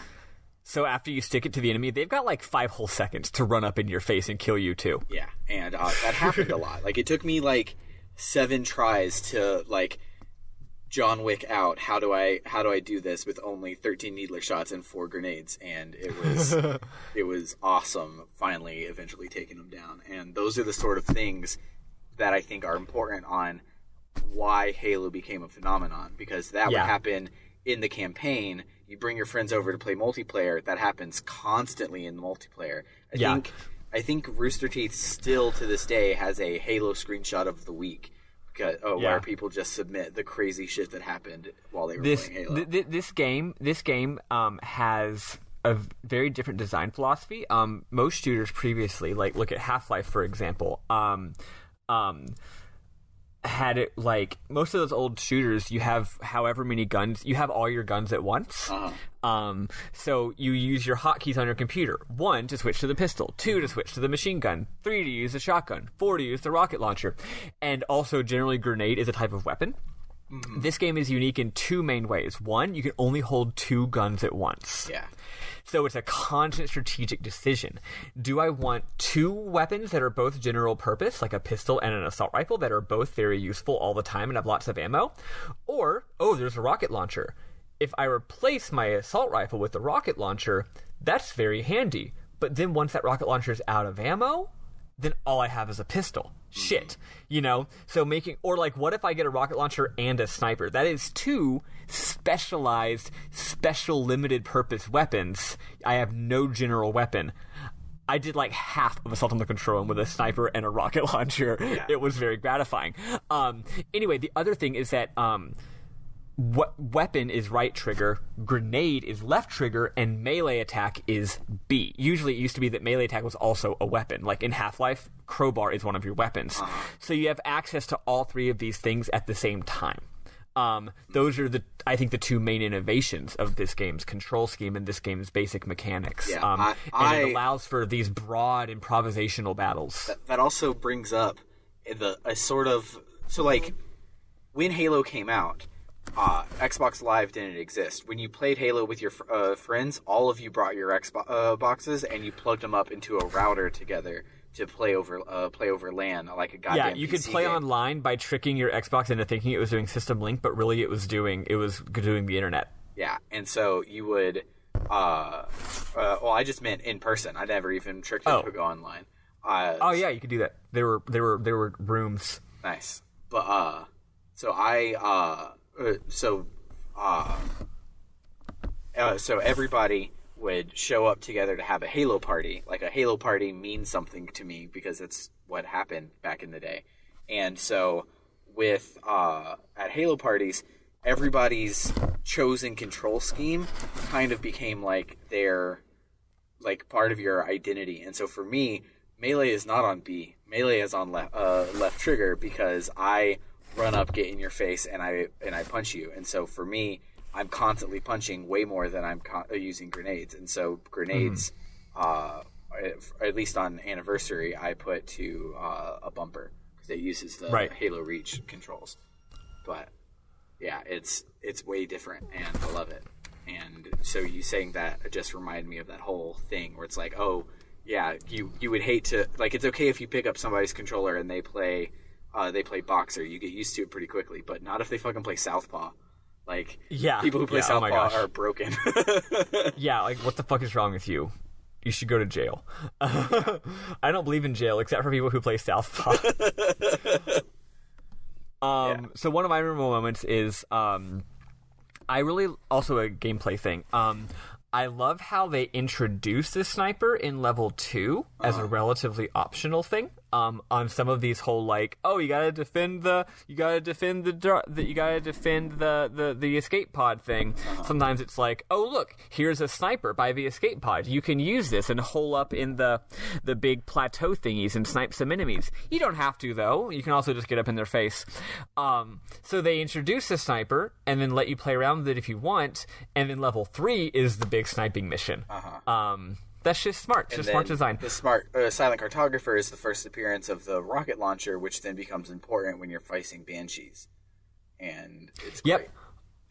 So after you stick it to the enemy, they've got like 5 whole seconds to run up in your face and kill you too. Yeah, and that happened a lot. Like it took me like 7 tries to like John Wick out. How do I do this with only 13 Needler shots and 4 grenades? And it was awesome. Finally, eventually taking them down. And those are the sort of things that I think are important on why Halo became a phenomenon, because that would happen in the campaign. You bring your friends over to play multiplayer. That happens constantly in the multiplayer. I think Rooster Teeth still to this day has a Halo screenshot of the week where people just submit the crazy shit that happened while they were playing Halo. This game has a very different design philosophy. Most shooters previously, like look at Half-Life for example, had it like most of those old shooters, you have however many guns, you have all your guns at once. So you use your hotkeys on your computer. 1 to switch to the pistol, 2 to switch to the machine gun, 3 to use the shotgun, 4 to use the rocket launcher. And also generally grenade is a type of weapon. This game is unique in 2 main ways. 1, you can only hold 2 guns at once. Yeah. So it's a constant strategic decision. Do I want 2 weapons that are both general purpose, like a pistol and an assault rifle, that are both very useful all the time and have lots of ammo? Or, there's a rocket launcher. If I replace my assault rifle with the rocket launcher, that's very handy. But then once that rocket launcher is out of ammo, then all I have is a pistol. Shit. So what if I get a rocket launcher and a sniper? That is 2 specialized, special limited purpose weapons. I have no general weapon. I did like half of Assault on the Control Room with a sniper and a rocket launcher. Yeah. It was very gratifying. Anyway, the other thing is that weapon is right trigger, grenade is left trigger, and melee attack is B. Usually it used to be that melee attack was also a weapon. Like in Half-Life, crowbar is one of your weapons. So you have access to all 3 of these things at the same time. Those are I think the 2 main innovations of this game's control scheme and this game's basic mechanics. Yeah, and it allows for these broad improvisational battles. That also brings up when Halo came out, Xbox Live didn't exist. When you played Halo with your friends, all of you brought your Xbox boxes and you plugged them up into a router together to play over LAN like a goddamn you could play game. online by tricking your Xbox into thinking it was doing System Link, but really it was doing the internet. Yeah, and so you would. I just meant in person. I never even tricked you to go online. Yeah, you could do that. There were rooms. Nice, but so everybody would show up together to have a Halo party. Like, a Halo party means something to me because it's what happened back in the day. And so with at Halo parties, everybody's chosen control scheme kind of became like their part of your identity. And so for me, melee is not on B. Melee is on left trigger because I run up, get in your face, and I punch you. And so for me, I'm constantly punching way more than I'm using grenades. And so grenades, at least on Anniversary, I put to a bumper because it uses the Halo Reach controls. But yeah, it's way different, and I love it. And so you saying that just reminded me of that whole thing where it's like, oh yeah, you would hate to, like, it's okay if you pick up somebody's controller and they play Boxer, you get used to it pretty quickly, but not if they fucking play Southpaw. Like, people who play Southpaw are broken. Yeah, like, what the fuck is wrong with you? You should go to jail. I don't believe in jail, except for people who play Southpaw. So one of my memorable moments is, I really, also a gameplay thing, I love how they introduced the sniper in level 2 as a relatively optional thing. On some of these whole, like, you gotta defend the escape pod thing. Sometimes it's like, look, here's a sniper by the escape pod. You can use this and hole up in the big plateau thingies and snipe some enemies. You don't have to, though. You can also just get up in their face. So they introduce the sniper and then let you play around with it if you want. And then level 3 is the big sniping mission. That's just smart. It's just smart design. The smart Silent Cartographer is the first appearance of the rocket launcher, which then becomes important when you're facing Banshees. And it's great.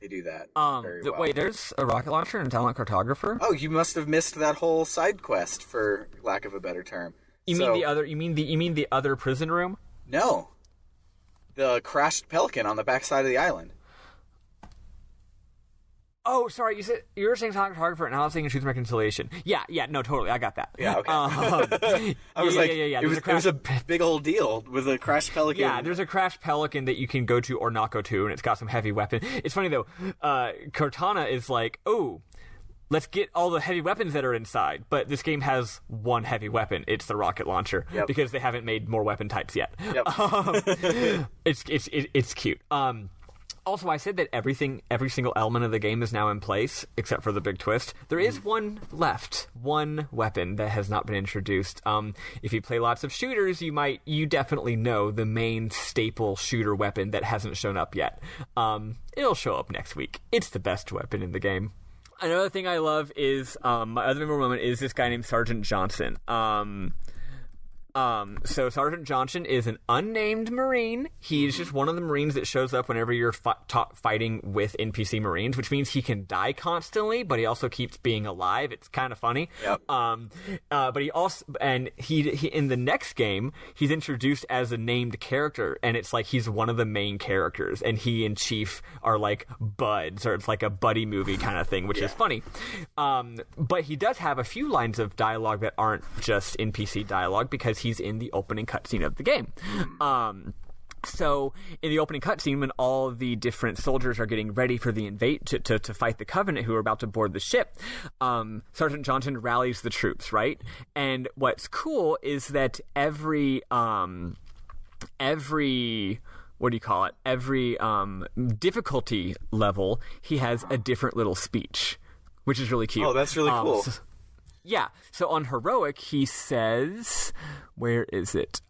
They do that very well. Wait, there's a rocket launcher in Silent Cartographer? Oh, you must have missed that whole side quest, for lack of a better term. You mean the other prison room? No. The crashed Pelican on the backside of the island. Oh, sorry. You were saying Silent Cartographer, and I was saying Truth and Reconciliation. Yeah, no, totally. I got that. Yeah, okay. I was It was a big old deal with a crashed Pelican. Yeah, there's a crashed Pelican that you can go to or not go to, and it's got some heavy weapon. It's funny, though. Cortana is like, let's get all the heavy weapons that are inside. But this game has one heavy weapon. It's the rocket launcher. Yep. Because they haven't made more weapon types yet. Yep. It's cute. Also, I said that every single element of the game is now in place, except for the big twist. There is one left, one weapon that has not been introduced. If you play lots of shooters, you definitely know the main staple shooter weapon that hasn't shown up yet. It'll show up next week. It's the best weapon in the game. Another thing I love is, my other memorable moment is this guy named Sergeant Johnson. So Sergeant Johnson is an unnamed Marine. He's just one of the Marines that shows up whenever you're fighting with NPC Marines, which means he can die constantly, but he also keeps being alive. It's kind of funny. Yep. But he also, and he in the next game, he's introduced as a named character, and it's like he's one of the main characters, and he and Chief are like buds, or it's like a buddy movie kind of thing, which is funny. But he does have a few lines of dialogue that aren't just NPC dialogue, because he's in the opening cutscene of the game. So in the opening cutscene, when all the different soldiers are getting ready for the to fight the Covenant, who are about to board the ship, Sergeant Johnson rallies the troops, right? And what's cool is that every difficulty level, he has a different little speech, which is really cute. Oh, that's really cool. Yeah. So on Heroic, he says, where is it?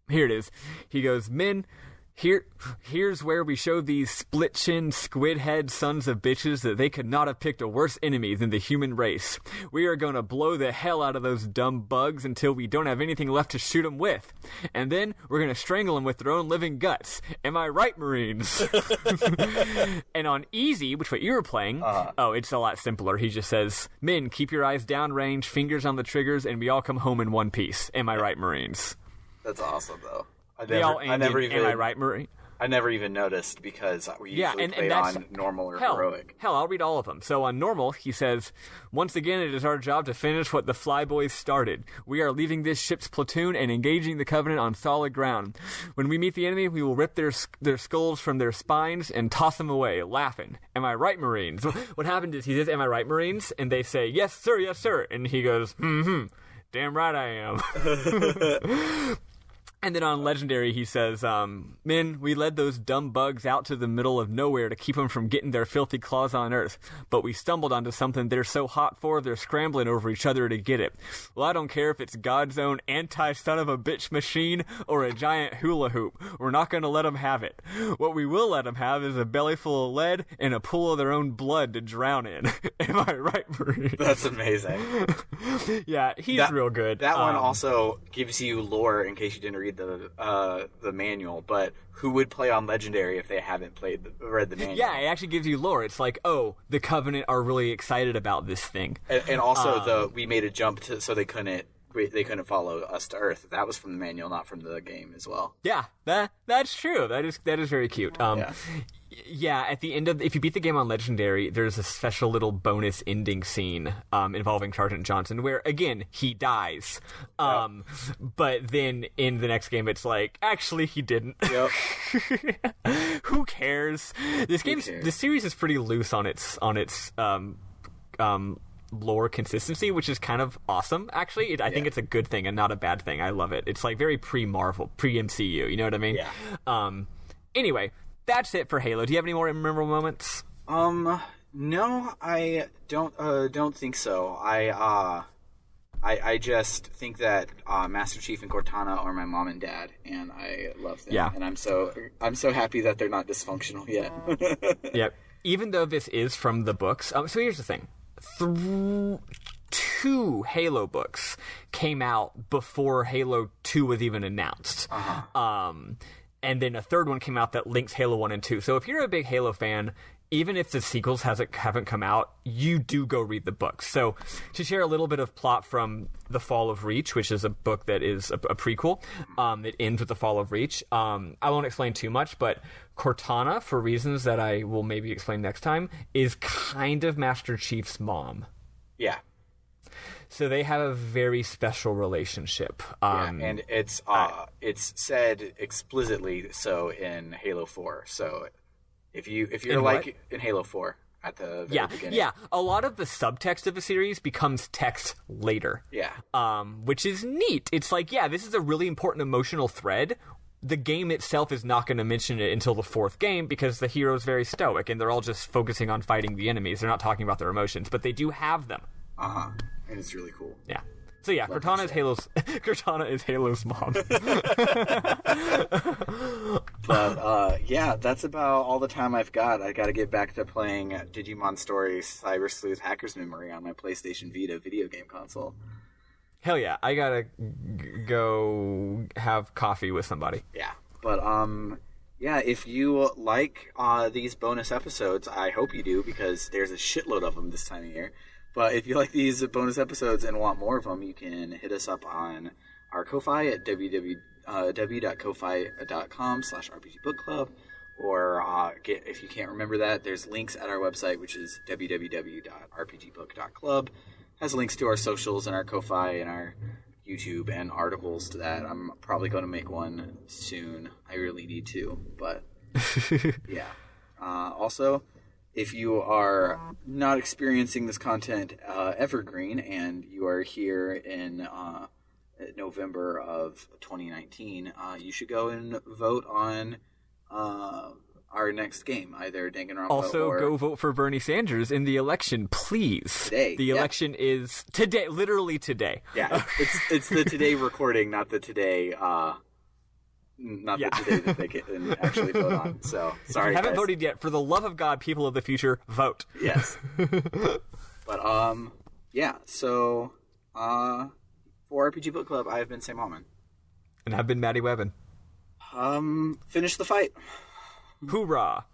Here it is. He goes, "Men, here's where we show these split-chin, squid-head sons of bitches that they could not have picked a worse enemy than the human race. We are going to blow the hell out of those dumb bugs until we don't have anything left to shoot them with. And then we're going to strangle them with their own living guts. Am I right, Marines?" And on Easy, which what you were playing, it's a lot simpler. He just says, "Men, keep your eyes downrange, fingers on the triggers, and we all come home in one piece. Am I right, Marines?" That's awesome, though. Am I right, Marie? I never even noticed, because we usually played on normal or heroic. Hell, I'll read all of them. So on normal, he says, "Once again, it is our job to finish what the Flyboys started. We are leaving this ship's platoon and engaging the Covenant on solid ground. When we meet the enemy, we will rip their skulls from their spines and toss them away, laughing. Am I right, Marines?" What happened is he says, "Am I right, Marines?" And they say, yes, sir. And he goes, damn right I am. And then on Legendary, he says, "Men, we led those dumb bugs out to the middle of nowhere to keep them from getting their filthy claws on Earth. But we stumbled onto something they're so hot for, they're scrambling over each other to get it. Well, I don't care if it's God's own anti-son-of-a-bitch machine or a giant hula hoop. We're not going to let them have it. What we will let them have is a belly full of lead and a pool of their own blood to drown in." Am I right, Marie? That's amazing. Yeah, he's real good. That one also gives you lore, in case you didn't read the manual, but who would play on Legendary if they haven't read the manual? Yeah, it actually gives you lore. It's like, oh, the Covenant are really excited about this thing, and also we made a jump so they couldn't follow us to Earth. That was from the manual, not from the game as well. Yeah, that's true. That is very cute. Yeah, at the end if you beat the game on Legendary, there's a special little bonus ending scene involving Sergeant Johnson where, again, he dies. But then in the next game, it's like, actually, he didn't. Yep. Who cares? This series is pretty loose on its lore consistency, which is kind of awesome, actually. I think it's a good thing and not a bad thing. I love it. It's like very pre-Marvel, pre-MCU, you know what I mean? Yeah. Anyway, that's it for Halo. Do you have any more memorable moments? No, I don't think so. I just think that Master Chief and Cortana are my mom and dad, and I love them. Yeah. And I'm so happy that they're not dysfunctional yet. Yep. Even though this is from the books. So here's the thing. 2 Halo books came out before Halo 2 was even announced. And then a third one came out that links Halo 1 and 2. So if you're a big Halo fan, even if the sequels haven't come out, you do go read the books. So to share a little bit of plot from The Fall of Reach, which is a book that is a prequel, it ends with The Fall of Reach. I won't explain too much, but Cortana, for reasons that I will maybe explain next time, is kind of Master Chief's mom. Yeah. So they have a very special relationship. And it's said explicitly so in Halo 4. So if you're like in Halo 4 at the very beginning. Yeah, a lot of the subtext of the series becomes text later. Yeah. Which is neat. It's like, yeah, this is a really important emotional thread the game itself is not going to mention it until the 4th game because the hero's very stoic and they're all just focusing on fighting the enemies. They're not talking about their emotions, but they do have them. And it's really cool. Yeah. So yeah, Cortana is Halo's mom. But yeah, that's about all the time I've got. I got to get back to playing Digimon Stories Cyber Sleuth Hacker's Memory on my PlayStation Vita video game console. Hell yeah, I gotta go have coffee with somebody. Yeah, but yeah, if you like these bonus episodes, I hope you do because there's a shitload of them this time of year. But if you like these bonus episodes and want more of them, you can hit us up on our Ko-Fi at www.kofi.com/rpgbookclub. Or if you can't remember that, there's links at our website, which is www.rpgbook.club. Has links to our socials and our Ko-Fi and our YouTube and articles to that. I'm probably going to make one soon. I really need to, but yeah. Also, if you are not experiencing this content evergreen and you are here in November of 2019, you should go and vote on our next game, either Danganronpa also, or... go vote for Bernie Sanders in the election, please. Today. The election is today, literally today. Yeah, it's the today recording, not the today... the today that they can actually vote on. So, sorry, If you haven't guys. voted yet, for the love of God, people of the future, vote. Yes. But, yeah, so, for RPG Book Club, I have been Sam Alman. And I've been Maddie Webbin. Finish the fight. Hoorah!